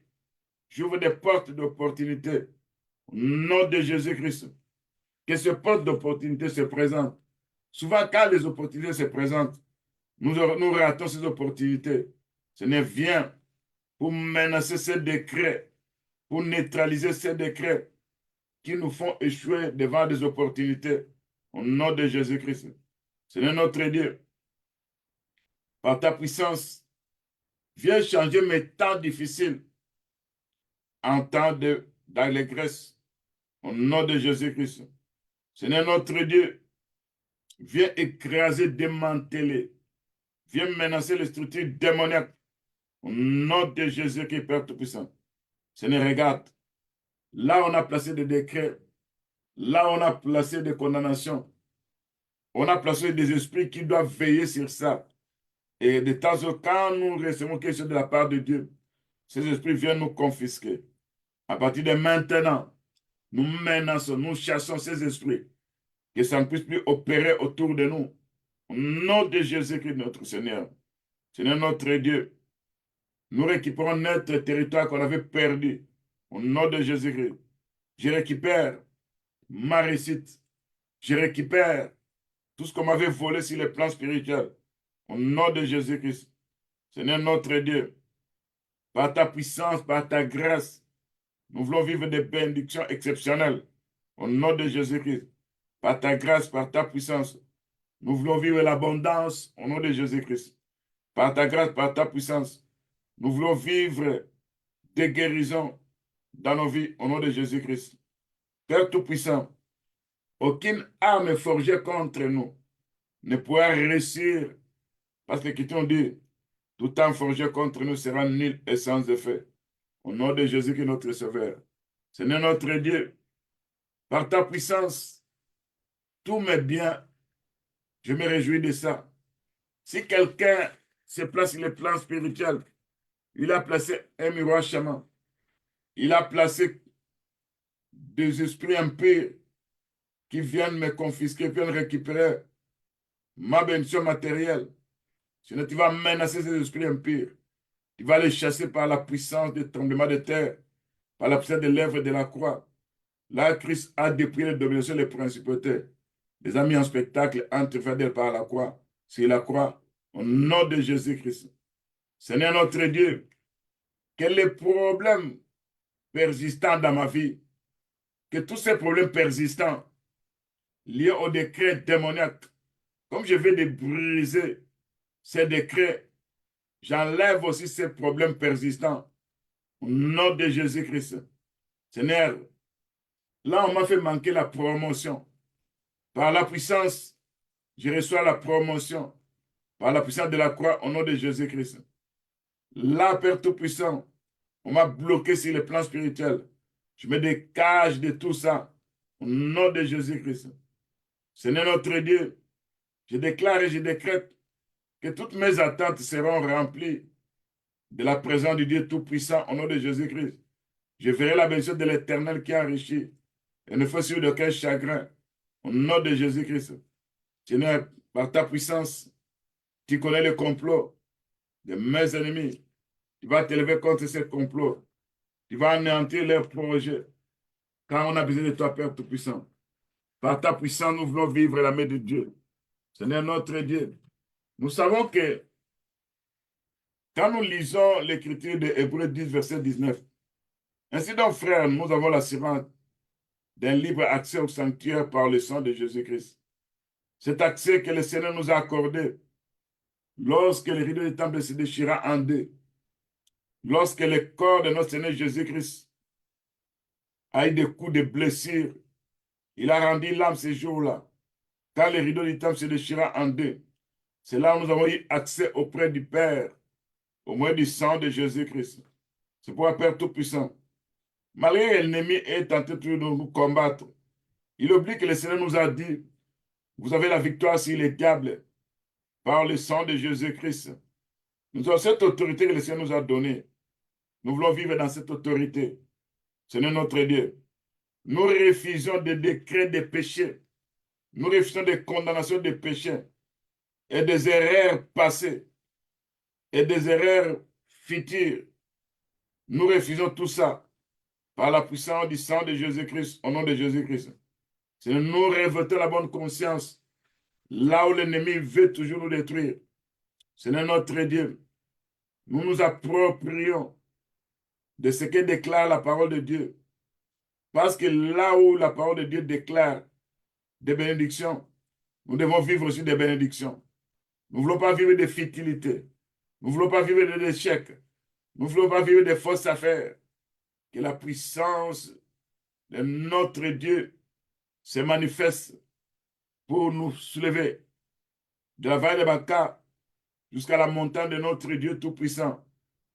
J'ouvre des portes d'opportunité au nom de Jésus-Christ. Que ces portes d'opportunité se présentent. Souvent, quand les opportunités se présentent, nous ratons ces opportunités. Seigneur, viens pour menacer ces décrets, pour neutraliser ces décrets qui nous font échouer devant des opportunités. Au nom de Jésus-Christ. Seigneur notre Dieu, par ta puissance, viens changer mes temps difficiles en temps d'allégresse. Au nom de Jésus-Christ. Seigneur notre Dieu, viens écraser, démanteler, viens menacer les structures démoniaques. Au nom de Jésus qui est Père Tout-Puissant. Seigneur, regarde, là on a placé des décrets, là on a placé des condamnations, on a placé des esprits qui doivent veiller sur ça. Et de temps en temps, quand nous recevons quelque chose de la part de Dieu, ces esprits viennent nous confisquer. À partir de maintenant, nous menaçons, nous chassons ces esprits, que ça ne puisse plus opérer autour de nous. Au nom de Jésus-Christ, notre Seigneur. Seigneur notre Dieu, nous récupérons notre territoire qu'on avait perdu. Au nom de Jésus-Christ. Je récupère ma réussite. Je récupère tout ce qu'on m'avait volé sur le plan spirituel. Au nom de Jésus-Christ. Seigneur notre Dieu, par ta puissance, par ta grâce, nous voulons vivre des bénédictions exceptionnelles. Au nom de Jésus-Christ. Par ta grâce, par ta puissance, nous voulons vivre l'abondance au nom de Jésus-Christ. Par ta grâce, par ta puissance, nous voulons vivre des guérisons dans nos vies au nom de Jésus-Christ. Père Tout-Puissant, aucune arme forgée contre nous ne pourra réussir parce que qui t'ont dit, tout arme forgé contre nous sera nul et sans effet. Au nom de Jésus qui est notre Sauveur. Seigneur notre Dieu, par ta puissance, tous mes biens, je me réjouis de ça. Si quelqu'un se place sur le plan spirituel, Il a placé un miroir chaman. Il a placé des esprits impurs qui viennent me confisquer, viennent récupérer ma bénédiction matérielle. Sinon, tu vas menacer ces esprits impurs. Tu vas les chasser par la puissance des tremblements de terre, par la puissance de l'œuvre de la croix. Là, Christ a dépouillé les dominations, les principautés. Les a mis en spectacle entre d'elle par la croix. Sur la croix, au nom de Jésus-Christ. Seigneur notre Dieu, quel est le problème persistant dans ma vie? Que tous ces problèmes persistants liés au décret démoniaque, comme je vais de briser ces décrets, j'enlève aussi ces problèmes persistants au nom de Jésus-Christ. Seigneur, là, on m'a fait manquer la promotion. Par la puissance, je reçois la promotion. Par la puissance de la croix, au nom de Jésus-Christ. Là, Père Tout-Puissant, on m'a bloqué sur le plan spirituel. Je me dégage de tout ça. Au nom de Jésus-Christ. Seigneur notre Dieu, je déclare et je décrète que toutes mes attentes seront remplies de la présence du Dieu Tout-Puissant au nom de Jésus-Christ. Je verrai la bénédiction de l'Éternel qui enrichit et ne fait sur aucun chagrin au nom de Jésus-Christ. Seigneur, par ta puissance, tu connais le complot de mes ennemis. Tu vas t'élever contre ces complots. Tu vas anéantir leurs projets. Car on a besoin de toi, Père Tout-Puissant. Par ta puissance, nous voulons vivre la main de Dieu. Seigneur notre Dieu, nous savons que quand nous lisons l'écriture de Hébreux 10, verset 19, ainsi donc, frères, nous avons l'assurance d'un libre accès au sanctuaire par le sang de Jésus-Christ. Cet accès que le Seigneur nous a accordé lorsque le rideau du temple se déchira en deux, lorsque le corps de notre Seigneur Jésus-Christ a eu des coups de blessure, il a rendu l'âme ce jour-là. Quand le rideau du temple se déchira en deux, c'est là où nous avons eu accès auprès du Père, au moyen du sang de Jésus-Christ. C'est pour un Père Tout-Puissant. Malgré que l'ennemi est tenté de nous combattre, il oublie que le Seigneur nous a dit, vous avez la victoire sur les diables par le sang de Jésus-Christ. Nous avons cette autorité que le Seigneur nous a donnée. Nous voulons vivre dans cette autorité. Seigneur notre Dieu. Nous refusons des décrets de péché. Nous refusons des condamnations de péché et des erreurs passées et des erreurs futures. Nous refusons tout ça par la puissance du sang de Jésus-Christ, au nom de Jésus-Christ. Seigneur, nous révoltons la bonne conscience là où l'ennemi veut toujours nous détruire. Seigneur notre Dieu, nous nous approprions de ce que déclare la parole de Dieu. Parce que là où la parole de Dieu déclare des bénédictions, nous devons vivre aussi des bénédictions. Nous ne voulons pas vivre de futilité. Nous ne voulons pas vivre de l'échec. Nous ne voulons pas vivre de fausses affaires. Que la puissance de notre Dieu se manifeste pour nous soulever de la vallée de Baca jusqu'à la montagne de notre Dieu Tout-Puissant.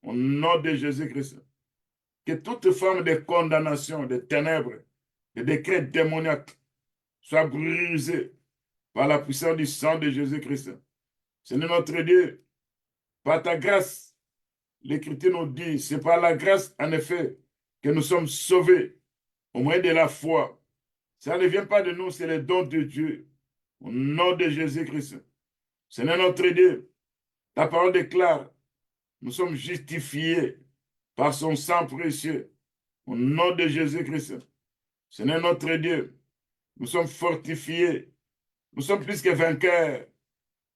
Au nom de Jésus-Christ. Que toute forme de condamnation, de ténèbres, de décrets démoniaques soit brisée par la puissance du sang de Jésus-Christ. Seigneur notre Dieu, par ta grâce, l'Écriture nous dit, c'est par la grâce, en effet, que nous sommes sauvés au moyen de la foi. Ça ne vient pas de nous, c'est le don de Dieu. Au nom de Jésus-Christ. Seigneur notre Dieu, ta parole déclare, nous sommes justifiés par son sang précieux. Au nom de Jésus-Christ. Seigneur notre Dieu, nous sommes fortifiés. Nous sommes plus que vainqueurs.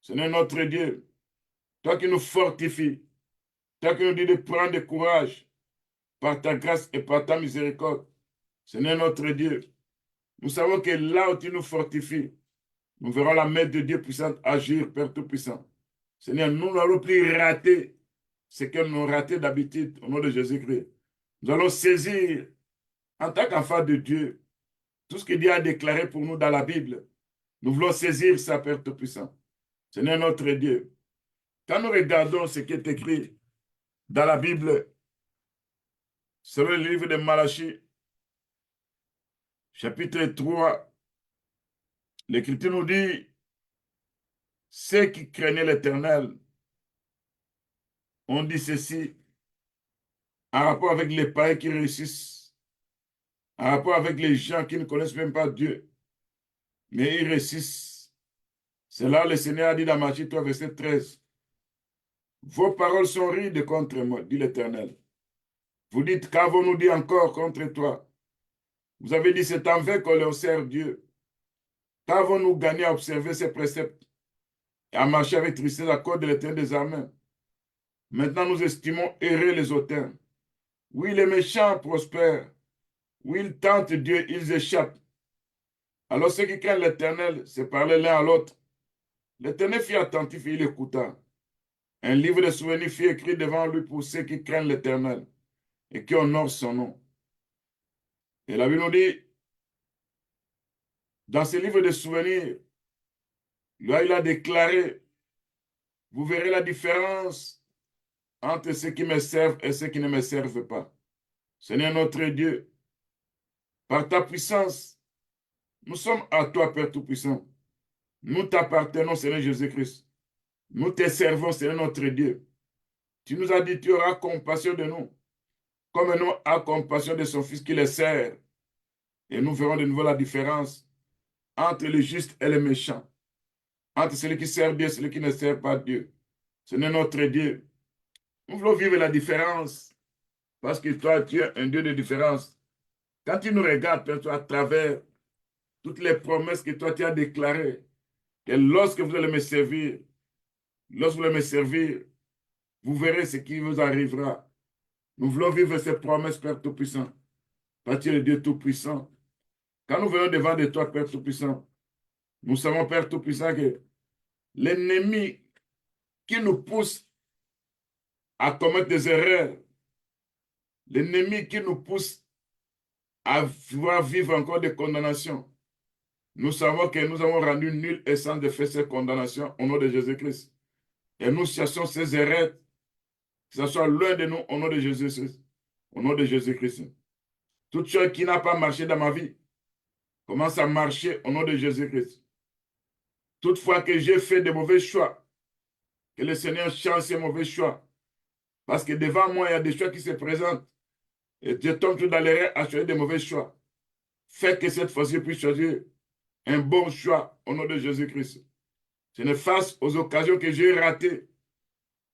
Seigneur notre Dieu, toi qui nous fortifies, toi qui nous dis de prendre du courage par ta grâce et par ta miséricorde. Seigneur notre Dieu, nous savons que là où tu nous fortifies, nous verrons la main de Dieu puissante agir, Père Tout-Puissant. Seigneur, nous n'allons plus rater ce que nous raté d'habitude au nom de Jésus-Christ. Nous allons saisir, en tant qu'enfant de Dieu, tout ce que Dieu a déclaré pour nous dans la Bible. Nous voulons saisir ça, Père Tout-Puissant. Seigneur notre Dieu, quand nous regardons ce qui est écrit dans la Bible, sur le livre de Malachie, chapitre 3, l'Écriture nous dit, ceux qui craignaient l'Éternel ont dit ceci, en rapport avec les païens qui réussissent, en rapport avec les gens qui ne connaissent même pas Dieu, mais ils réussissent. C'est là le Seigneur a dit dans Matthieu 3, verset 13. Vos paroles sont rides contre moi, dit l'Éternel. Vous dites, qu'avons-nous dit encore contre toi? Vous avez dit, c'est en vain qu'on leur sert Dieu. Qu'avons-nous gagné à observer ses préceptes et à marcher avec tristesse à cause de l'Éternel des armées? Maintenant, nous estimons errer les hautains. Oui, les méchants prospèrent. Oui, ils tentent Dieu, ils échappent. Alors ceux qui craignent l'Éternel se parlaient l'un à l'autre. L'Éternel fut attentif et il écouta. Un livre de souvenirs fut écrit devant lui pour ceux qui craignent l'Éternel et qui honorent son nom. Et la Bible nous dit, dans ce livre de souvenirs, là, il a déclaré, vous verrez la différence entre ceux qui me servent et ceux qui ne me servent pas. Seigneur notre Dieu, par ta puissance, nous sommes à toi, Père Tout-Puissant. Nous t'appartenons, Seigneur Jésus-Christ. Nous te servons, Seigneur notre Dieu. Tu nous as dit, tu auras compassion de nous, comme nous a compassion de son Fils qui les sert. Et nous verrons de nouveau la différence entre les justes et les méchants, entre celui qui sert Dieu et celui qui ne sert pas Dieu. Seigneur notre Dieu, nous voulons vivre la différence, parce que toi, tu es un Dieu de différence. Quand tu nous regardes, Père, toi, à travers toutes les promesses que toi, tu as déclarées, que lorsque vous allez me servir, lorsque vous allez me servir, vous verrez ce qui vous arrivera. Nous voulons vivre ces promesses, Père Tout-Puissant, parce que tu es le Dieu Tout-Puissant. Quand nous venons devant de toi, Père Tout-Puissant, nous savons, Père Tout-Puissant, que l'ennemi qui nous pousse à commettre des erreurs, l'ennemi qui nous pousse à vivre encore des condamnations, nous savons que nous avons rendu nul et sans effet ces condamnations au nom de Jésus-Christ. Et nous cherchons ces erreurs, que ce soit loin de nous au nom de Jésus-Christ. Au nom de Jésus-Christ. Toute chose qui n'a pas marché dans ma vie commence à marcher au nom de Jésus-Christ. Toutefois que j'ai fait de mauvais choix, que le Seigneur change ces mauvais choix. Parce que devant moi, il y a des choix qui se présentent. Et je tombe tout dans l'erreur à choisir des mauvais choix. Faites que cette fois-ci, je puisse choisir un bon choix au nom de Jésus-Christ. Je ne fasse aux occasions que j'ai ratées,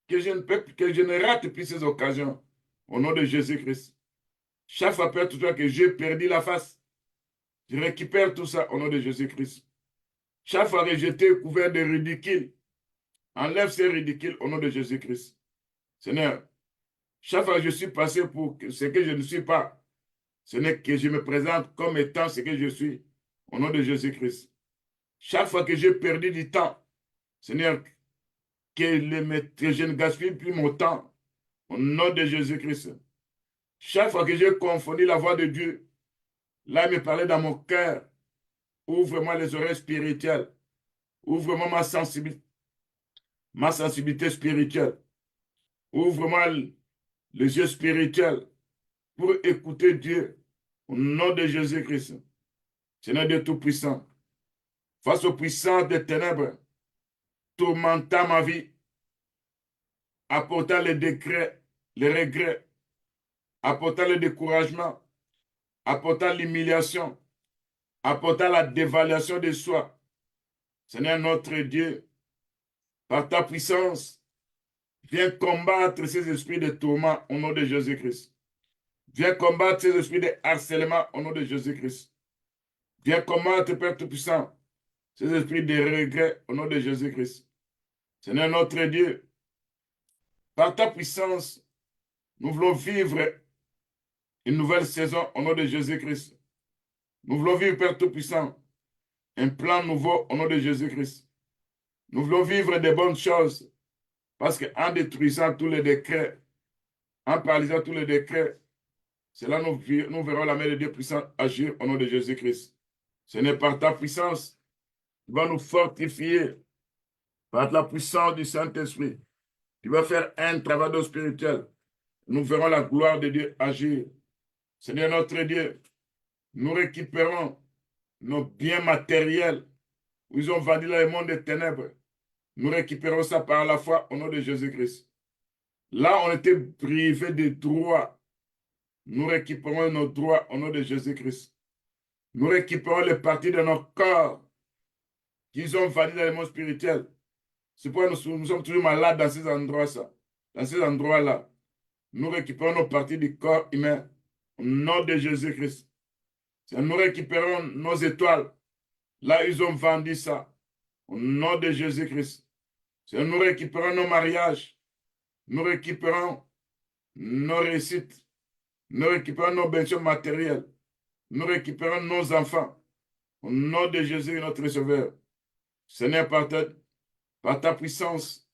que je ne rate plus ces occasions au nom de Jésus-Christ. Chaque fois, Père, tout ça que j'ai perdu la face, je récupère tout ça au nom de Jésus-Christ. Chaque fois que j'étais couvert de ridicule, enlève ces ridicules au nom de Jésus-Christ. Seigneur, chaque fois que je suis passé pour ce que je ne suis pas, ce n'est que je me présente comme étant ce que je suis au nom de Jésus-Christ. Chaque fois que j'ai perdu du temps, Seigneur, que je ne gaspille plus mon temps au nom de Jésus-Christ. Chaque fois que j'ai confondu la voix de Dieu, là, il me parlait dans mon cœur. Ouvre-moi les oreilles spirituelles. Ouvre-moi ma sensibilité spirituelle. Ouvre-moi les yeux spirituels pour écouter Dieu au nom de Jésus-Christ. Seigneur Dieu Tout-Puissant, face aux puissances des ténèbres, tourmentant ma vie, apportant les décrets, les regrets, apportant le découragement, apportant l'humiliation, apportant la dévaluation de soi. Seigneur notre Dieu, par ta puissance, viens combattre ces esprits de tourment au nom de Jésus-Christ. Viens combattre ces esprits de harcèlement au nom de Jésus-Christ. Viens combattre, Père Tout-Puissant, ces esprits de regret au nom de Jésus-Christ. Seigneur notre Dieu, par ta puissance, nous voulons vivre une nouvelle saison au nom de Jésus-Christ. Nous voulons vivre, Père Tout-Puissant, un plan nouveau au nom de Jésus-Christ. Nous voulons vivre des bonnes choses parce qu'en détruisant tous les décrets, en paralysant tous les décrets, c'est là que nous verrons la main de Dieu puissant agir au nom de Jésus-Christ. Ce n'est par ta puissance qui va nous fortifier, par la puissance du Saint-Esprit. Tu vas faire un travail de spirituel. Nous verrons la gloire de Dieu agir. Seigneur notre Dieu, nous récupérons nos biens matériels où ils ont vendu dans le monde des ténèbres. Nous récupérons ça par la foi au nom de Jésus-Christ. Là, on était privé de droits Nous récupérons nos droits au nom de Jésus-Christ. Nous récupérons les parties de nos corps qu'ils ont vanni dans le monde spirituel. C'est pourquoi nous sommes toujours malades dans ces endroits-là. Dans ces endroits-là, nous récupérons nos parties du corps humain au nom de Jésus-Christ. Nous récupérons nos étoiles. Là, ils ont vendu ça au nom de Jésus-Christ. Nous récupérons nos mariages. Nous récupérons nos réussites. Nous récupérons nos bénédictions matérielles. Nous récupérons nos enfants. Au nom de Jésus, notre Sauveur. Seigneur, par ta puissance,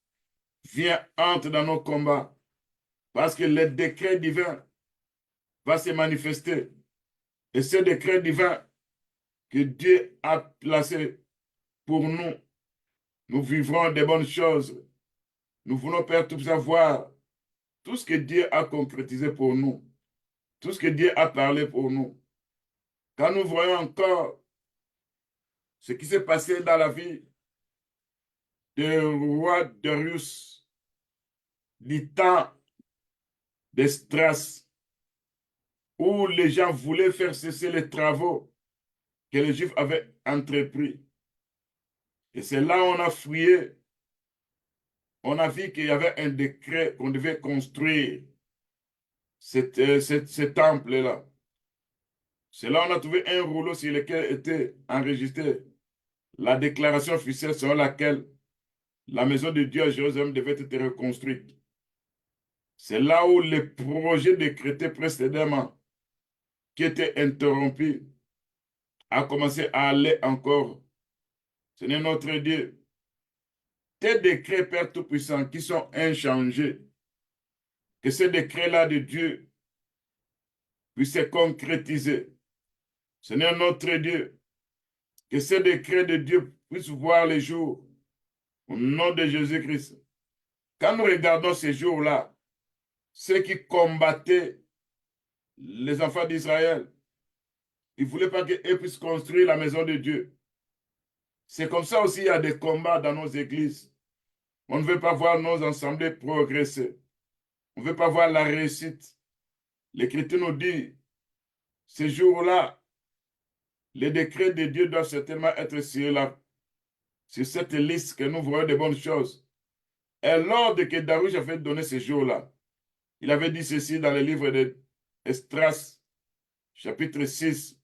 viens, entre dans nos combats. Parce que le décret divin va se manifester. Et ce décret divin que Dieu a placé pour nous, nous vivrons des bonnes choses. Nous voulons, Père, tout savoir, tout ce que Dieu a concrétisé pour nous, tout ce que Dieu a parlé pour nous. Quand nous voyons encore ce qui s'est passé dans la vie du roi Darius, du temps des Strass, où les gens voulaient faire cesser les travaux que les Juifs avaient entrepris. Et c'est là où on a fouillé. On a vu qu'il y avait un décret qu'on devait construire ce temple-là. C'est là où on a trouvé un rouleau sur lequel était enregistré la déclaration officielle selon laquelle la maison de Dieu à Jérusalem devait être reconstruite. C'est là où les projets décrétés précédemment, qui étaient interrompus, a commencé à aller encore. Seigneur notre Dieu, tes décrets, Père Tout-Puissant, qui sont inchangés, que ces décrets-là de Dieu puissent se concrétiser. Seigneur notre Dieu, que ces décrets de Dieu puissent voir les jours au nom de Jésus-Christ. Quand nous regardons ces jours-là, ceux qui combattaient les enfants d'Israël, ils ne voulaient pas qu'ils puissent construire la maison de Dieu. C'est comme ça aussi, il y a des combats dans nos églises. On ne veut pas voir nos assemblées progresser. On ne veut pas voir la réussite. L'Écriture nous dit, ces jours-là, les décrets de Dieu doivent certainement être sur cette liste que nous voyons de bonnes choses. Et l'ordre que Darius avait donné ces jours-là, il avait dit ceci dans le livre d'Esdras, chapitre 6.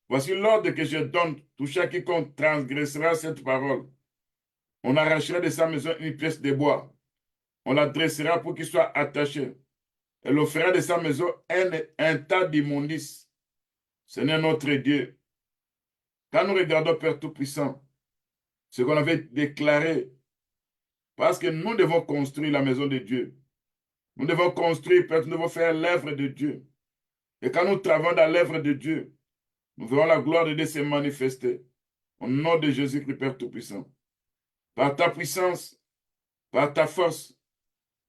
Voici l'ordre que je donne, tout chacun quiconque transgressera cette parole. On arrachera de sa maison une pièce de bois. On la dressera pour qu'il soit attaché. Et l'on fera de sa maison un tas d'immondices. Seigneur notre Dieu, quand nous regardons Père Tout-Puissant, ce qu'on avait déclaré, parce que nous devons construire la maison de Dieu. Nous devons construire, Père, nous devons faire l'œuvre de Dieu. Et quand nous travaillons dans l'œuvre de Dieu, nous verrons la gloire de Dieu se manifester. Au nom de Jésus-Christ, Père Tout-Puissant. Par ta puissance, par ta force,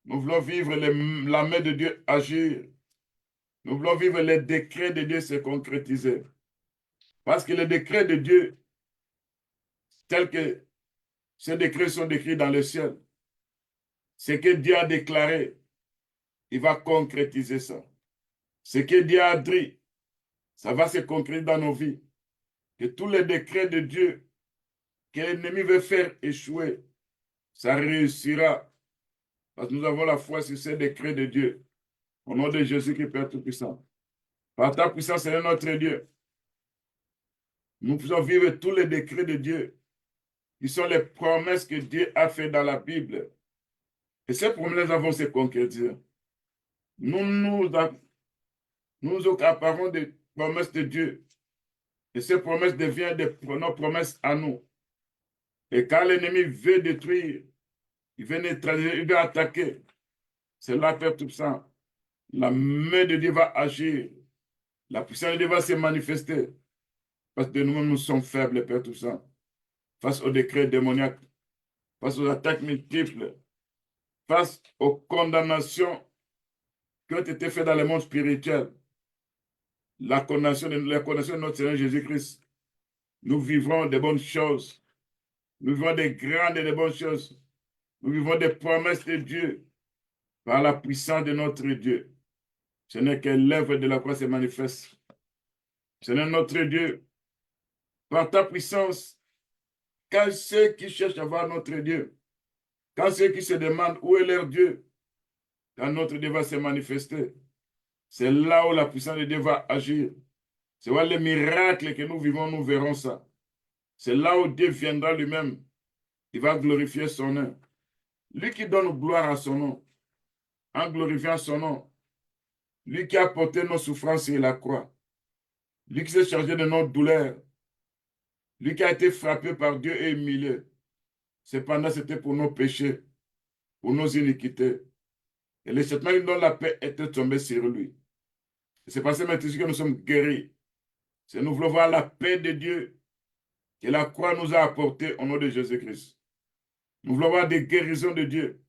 nous voulons vivre la main de Dieu agir. Nous voulons vivre les décrets de Dieu se concrétiser. Parce que les décrets de Dieu, tels que ces décrets sont décrits dans le ciel, ce que Dieu a déclaré, il va concrétiser ça. Ce que Dieu a dit, ça va se concrétiser dans nos vies. Que tous les décrets de Dieu que l'ennemi veut faire échouer, ça réussira. Parce que nous avons la foi sur ces décrets de Dieu. Au nom de Jésus qui Père Tout-Puissant. Par ta puissance, Seigneur notre Dieu, nous pouvons vivre tous les décrets de Dieu, qui sont les promesses que Dieu a faites dans la Bible. Et ces promesses vont se concrétiser. Nous accaparons des promesses de Dieu. Et ces promesses deviennent nos promesses à nous. Et quand l'ennemi veut détruire, il veut neutraliser, il veut attaquer, c'est là, Père Tout-Puissant. La main de Dieu va agir. La puissance de Dieu va se manifester. Parce que nous-mêmes, nous sommes faibles, Père Tout-Puissant. Face aux décrets démoniaques, face aux attaques multiples, face aux condamnations qui ont été faites dans le monde spirituel. La condamnation de notre Seigneur Jésus-Christ. Nous vivrons de bonnes choses. Nous vivons des grandes et de bonnes choses. Nous vivons des promesses de Dieu par la puissance de notre Dieu. Ce n'est que l'œuvre de la croix se manifeste. Seigneur notre Dieu, par ta puissance, quand ceux qui cherchent à voir notre Dieu, quand ceux qui se demandent où est leur Dieu, quand notre Dieu va se manifester, c'est là où la puissance de Dieu va agir. C'est là les miracles que nous vivons, nous verrons ça. C'est là où Dieu viendra lui-même. Il va glorifier son nom. Lui qui donne gloire à son nom, en glorifiant son nom. Lui qui a porté nos souffrances sur la croix. Lui qui s'est chargé de nos douleurs. Lui qui a été frappé par Dieu et humilié. Cependant, c'était pour nos péchés, pour nos iniquités. Et le châtiment dont la paix était tombée sur lui. C'est parce que maintenant que nous sommes guéris. C'est nous voulons voir la paix de Dieu que la croix nous a apportée au nom de Jésus-Christ. Nous voulons voir des guérisons de Dieu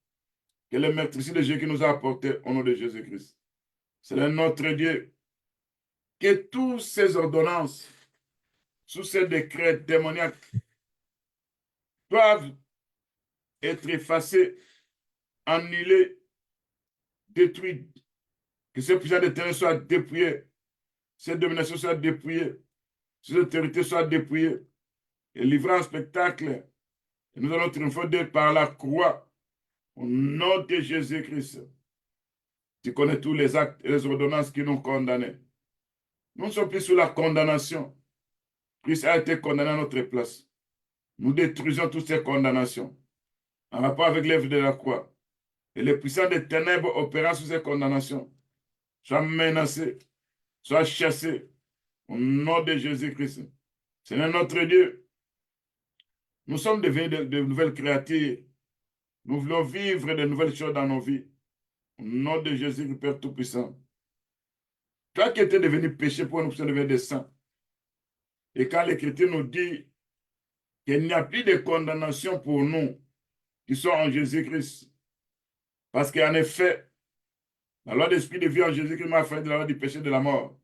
que le meurtrisseur de Dieu qui nous a apportées au nom de Jésus-Christ. C'est notre Dieu. Que toutes ces ordonnances, sous ces décrets démoniaques, doivent être effacés, annulés, détruits. Que ces puissants de terrain soient dépouillés, ces dominations soient dépouillées, ces autorités soient dépouillées, et livrées en spectacle. Et nous allons triompher par la croix, au nom de Jésus-Christ. Tu connais tous les actes et les ordonnances qui nous condamnent. Nous ne sommes plus sous la condamnation. Christ a été condamné à notre place. Nous détruisons toutes ces condamnations en rapport avec l'œuvre de la croix. Et les puissants des ténèbres opérant sous ces condamnations soient menacés, soient chassés au nom de Jésus-Christ. Seigneur notre Dieu, nous sommes devenus de nouvelles créatures. Nous voulons vivre de nouvelles choses dans nos vies. Au nom de Jésus, Père Tout-Puissant. Toi qui étais devenu péché pour nous, nous sommes devenus des saints. Et quand l'Écriture nous dit qu'il n'y a plus de condamnation pour nous qui sont en Jésus-Christ, parce qu'en effet, la loi d'esprit de vie en Jésus-Christ m'a fait de la loi du péché de la mort.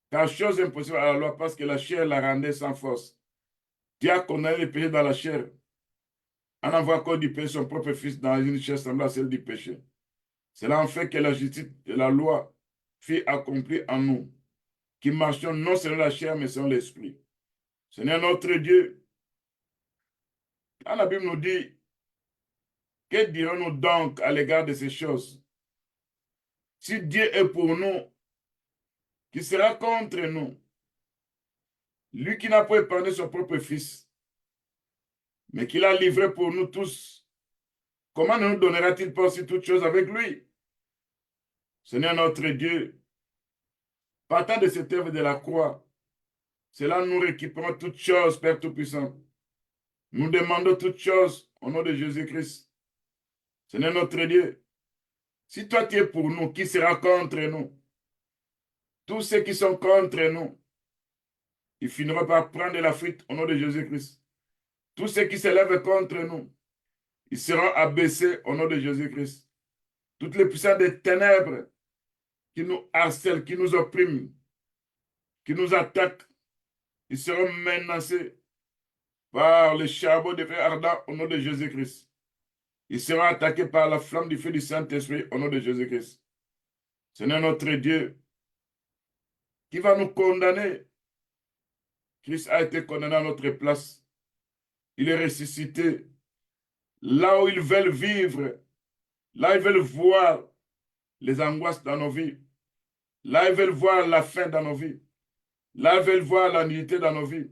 Car chose impossible à la loi parce que la chair la rendait sans force. Dieu a condamné le péché dans la chair en envoyant encore du péché son propre fils dans une chair semblable à celle du péché. Cela en fait que la justice de la loi fut accomplie en nous, qui marchons non selon la chair mais selon l'esprit. Seigneur notre Dieu, quand la Bible nous dit, que dirons-nous donc à l'égard de ces choses? Si Dieu est pour nous, qui sera contre nous? Lui qui n'a pas épargné son propre fils, mais qui l'a livré pour nous tous, comment ne nous donnera-t-il pas aussi toutes choses avec lui? Seigneur notre Dieu, partant de cette œuvre de la croix, cela nous rééquipera toutes choses, Père Tout-Puissant. Nous demandons toutes choses au nom de Jésus-Christ. Seigneur notre Dieu, si toi tu es pour nous, qui sera contre nous? Tous ceux qui sont contre nous, ils finiront par prendre la fuite au nom de Jésus-Christ. Tous ceux qui s'élèvent contre nous, ils seront abaissés au nom de Jésus-Christ. Toutes les puissances des ténèbres qui nous harcèlent, qui nous oppriment, qui nous attaquent, ils seront menacés par le charbon de feu ardent au nom de Jésus-Christ. Ils seront attaqués par la flamme du feu du Saint-Esprit au nom de Jésus-Christ. Seigneur notre Dieu, qui va nous condamner? Christ a été condamné à notre place. Il est ressuscité. Là où ils veulent vivre, là ils veulent voir les angoisses dans nos vies, là ils veulent voir la faim dans nos vies, là ils veulent voir la nullité dans nos vies,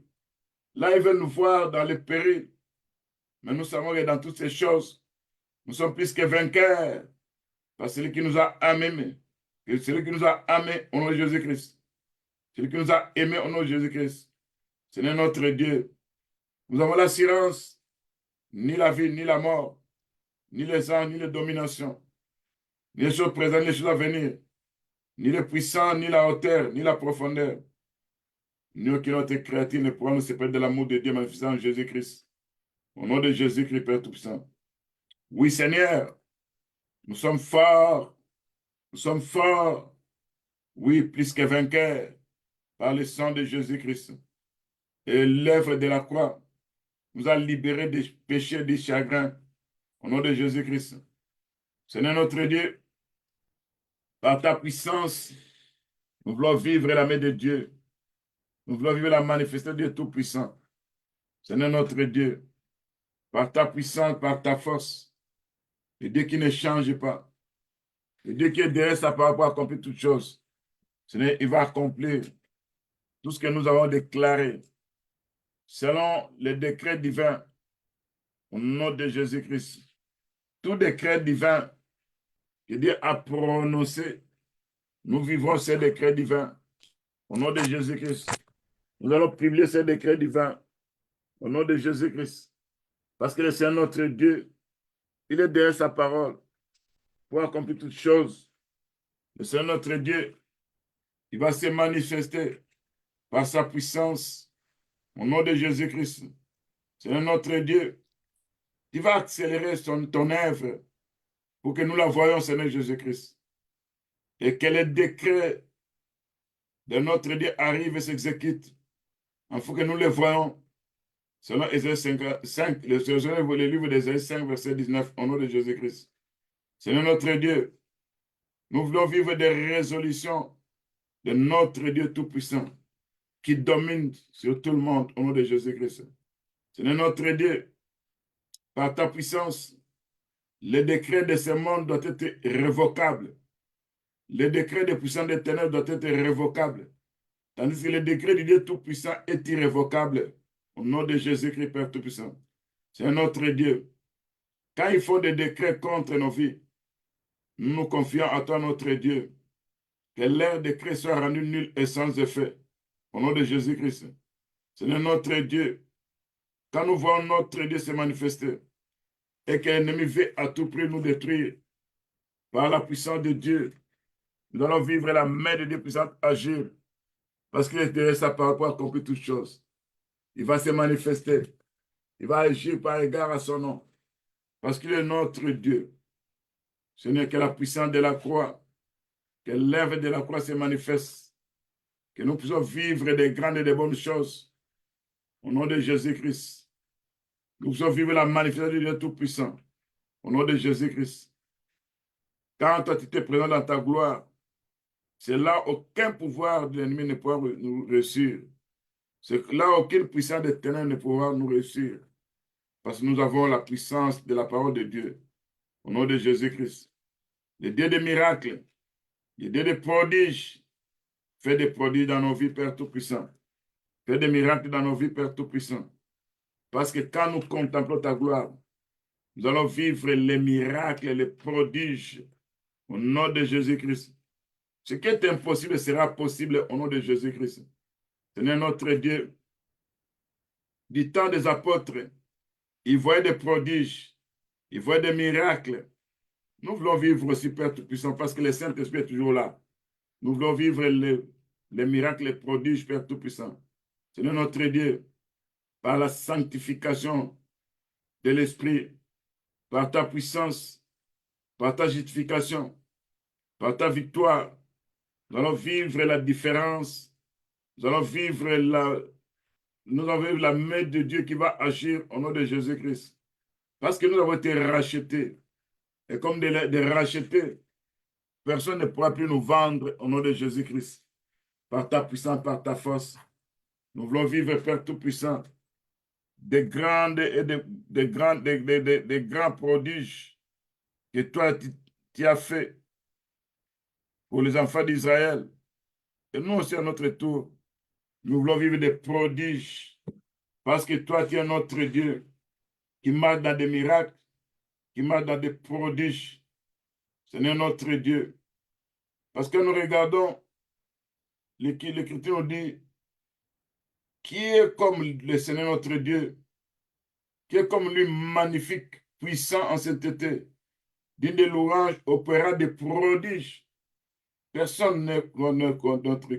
là ils veulent nous voir dans les périls. Mais nous savons que dans toutes ces choses, nous sommes plus que vainqueurs par celui qui nous a aimés, celui qui nous a aimés au nom de Jésus-Christ, celui qui nous a aimés au nom de Jésus-Christ. Seigneur notre Dieu, nous avons l'assurance, ni la vie, ni la mort, ni les anges, ni les dominations, ni les choses présentes, ni les choses à venir, ni le puissant, ni la hauteur, ni la profondeur, ni aucune autre créature ne pourra nous séparer de l'amour de Dieu manifesté en Jésus-Christ. Au nom de Jésus-Christ, Père Tout-Puissant. Oui, Seigneur, nous sommes forts, nous sommes forts, oui, plus que vainqueurs par le sang de Jésus-Christ. Et l'œuvre de la croix nous a libérés des péchés, des chagrins, au nom de Jésus-Christ. Seigneur notre Dieu, Par ta puissance, nous voulons vivre la main de Dieu. Nous voulons vivre la manifestation de Dieu Tout-Puissant. Seigneur notre Dieu, par ta puissance, par ta force, le Dieu qui ne change pas, le Dieu qui est derrière sa parole pour accomplir toutes choses. Seigneur, il va accomplir tout ce que nous avons déclaré selon les décrets divins au nom de Jésus-Christ. Tout décret divin que Dieu a prononcé, nous vivons ces décrets divins au nom de Jésus-Christ. Nous allons privilégier ces décrets divins au nom de Jésus-Christ. Parce que le Seigneur notre Dieu, il est derrière sa parole pour accomplir toutes choses. Le Seigneur notre Dieu, il va se manifester par sa puissance au nom de Jésus-Christ. Seigneur notre Dieu, il va accélérer ton œuvre pour que nous la voyions, Seigneur Jésus-Christ. Et que les décrets de notre Dieu arrivent et s'exécutent. Il faut que nous les voyons. Selon Ésaïe 5, le livre d'Ésaïe 5, verset 19, au nom de Jésus-Christ. Seigneur notre Dieu, nous voulons vivre des résolutions de notre Dieu Tout-Puissant qui domine sur tout le monde au nom de Jésus-Christ. Seigneur notre Dieu, par ta puissance, les décrets de ce monde doivent être révocables. Les décrets des puissants des ténèbres doivent être révocables. Tandis que le décret du Dieu Tout-Puissant est irrévocable. Au nom de Jésus-Christ, Père Tout-Puissant. C'est notre Dieu. Quand il faut des décrets contre nos vies, nous nous confions à toi, notre Dieu. Que leurs décrets soient rendus nuls et sans effet. Au nom de Jésus-Christ. Seigneur notre Dieu. Quand nous voyons notre Dieu se manifester et que l'ennemi veut à tout prix nous détruire par la puissance de Dieu, nous allons vivre la main de Dieu puissante agir parce qu'il est derrière sa parole pour accomplir toutes choses. Il va se manifester. Il va agir par égard à son nom. Parce qu'il est notre Dieu. Ce n'est que la puissance de la croix, que l'œuvre de la croix se manifeste, que nous puissions vivre des grandes et des bonnes choses. Au nom de Jésus-Christ. Nous puissions vivre la manifestation du Dieu Tout-Puissant. Au nom de Jésus-Christ. Quand toi tu te présentes dans ta gloire, c'est là aucun pouvoir de l'ennemi ne pourra nous réussir. C'est là aucune puissance des ténèbres ne pourra nous réussir. Parce que nous avons la puissance de la parole de Dieu. Au nom de Jésus-Christ. Le Dieu des miracles, le Dieu des prodiges, fais des prodiges dans nos vies, Père Tout-Puissant. Fais des miracles dans nos vies, Père Tout-Puissant. Parce que quand nous contemplons ta gloire, nous allons vivre les miracles, les prodiges au nom de Jésus-Christ. Ce qui est impossible sera possible au nom de Jésus-Christ. Seigneur notre Dieu, du temps des apôtres, ils voyaient des prodiges, ils voyaient des miracles. Nous voulons vivre aussi, Père Tout-Puissant, parce que le Saint-Esprit est toujours là. Nous voulons vivre les miracles, les prodiges, Père Tout-Puissant. Seigneur notre Dieu, par la sanctification de l'Esprit, par ta puissance, par ta justification, par ta victoire, nous allons vivre la différence. Nous allons vivre la main de Dieu qui va agir au nom de Jésus-Christ. Parce que nous avons été rachetés. Et comme des rachetés, personne ne pourra plus nous vendre au nom de Jésus-Christ. Par ta puissance, par ta force. Nous voulons vivre, Père Tout-Puissant, des grandes et des grands prodiges que toi, tu as fait pour les enfants d'Israël. Et nous aussi, à notre tour, nous voulons vivre des prodiges parce que toi, tu es notre Dieu qui marche dans des miracles, qui marche dans des prodiges. Seigneur notre Dieu. Parce que nous regardons, l'Écriture nous dit, qui est comme le Seigneur notre Dieu, qui est comme lui magnifique, puissant en sainteté, digne de louange, opéra des prodiges. Personne n'est comme notre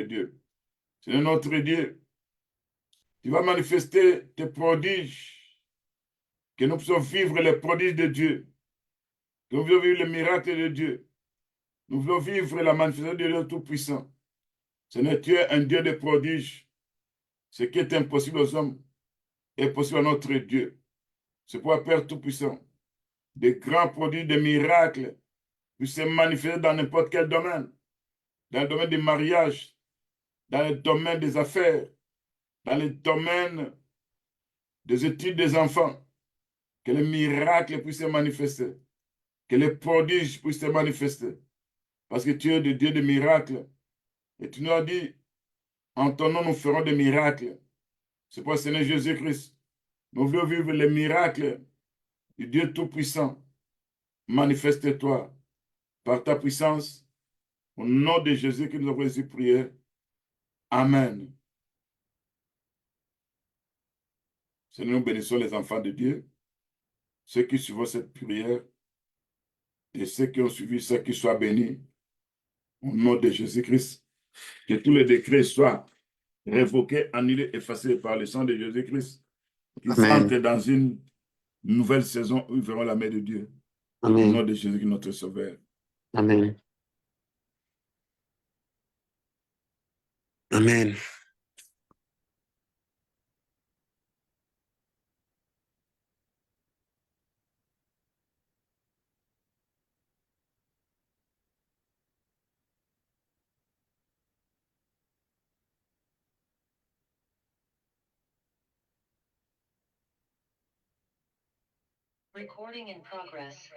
Dieu. C'est notre Dieu. Tu vas manifester tes prodiges, que nous puissions vivre les prodiges de Dieu, que nous puissions vivre les miracles de Dieu. Nous voulons vivre la manifestation de Dieu Tout-Puissant. Seigneur, tu es un Dieu de prodiges. Ce qui est impossible aux hommes est possible à notre Dieu. C'est pour Père Tout-Puissant. Des grands prodiges, des miracles puisse se manifester dans n'importe quel domaine, dans le domaine du mariage, dans le domaine des affaires, dans le domaine des études des enfants, que les miracles puissent se manifester, que les prodiges puissent se manifester, parce que tu es le Dieu des miracles, et tu nous as dit, en ton nom, nous ferons des miracles. C'est pour le Seigneur Jésus-Christ. Nous voulons vivre les miracles du Dieu Tout-Puissant. Manifeste-toi par ta puissance. Au nom de Jésus que nous avons ainsi prié. Amen. Seigneur, nous bénissons les enfants de Dieu, ceux qui suivent cette prière et ceux qui ont suivi, ceux qui soient bénis. Au nom de Jésus-Christ, que tous les décrets soient révoqués, annulés, effacés par le sang de Jésus-Christ, qu'ils
Amen.
entrent dans une nouvelle saison où ils verront la main de Dieu. Au nom
Amen.
de Jésus, notre Sauveur.
Amen. Amen.
Recording in progress.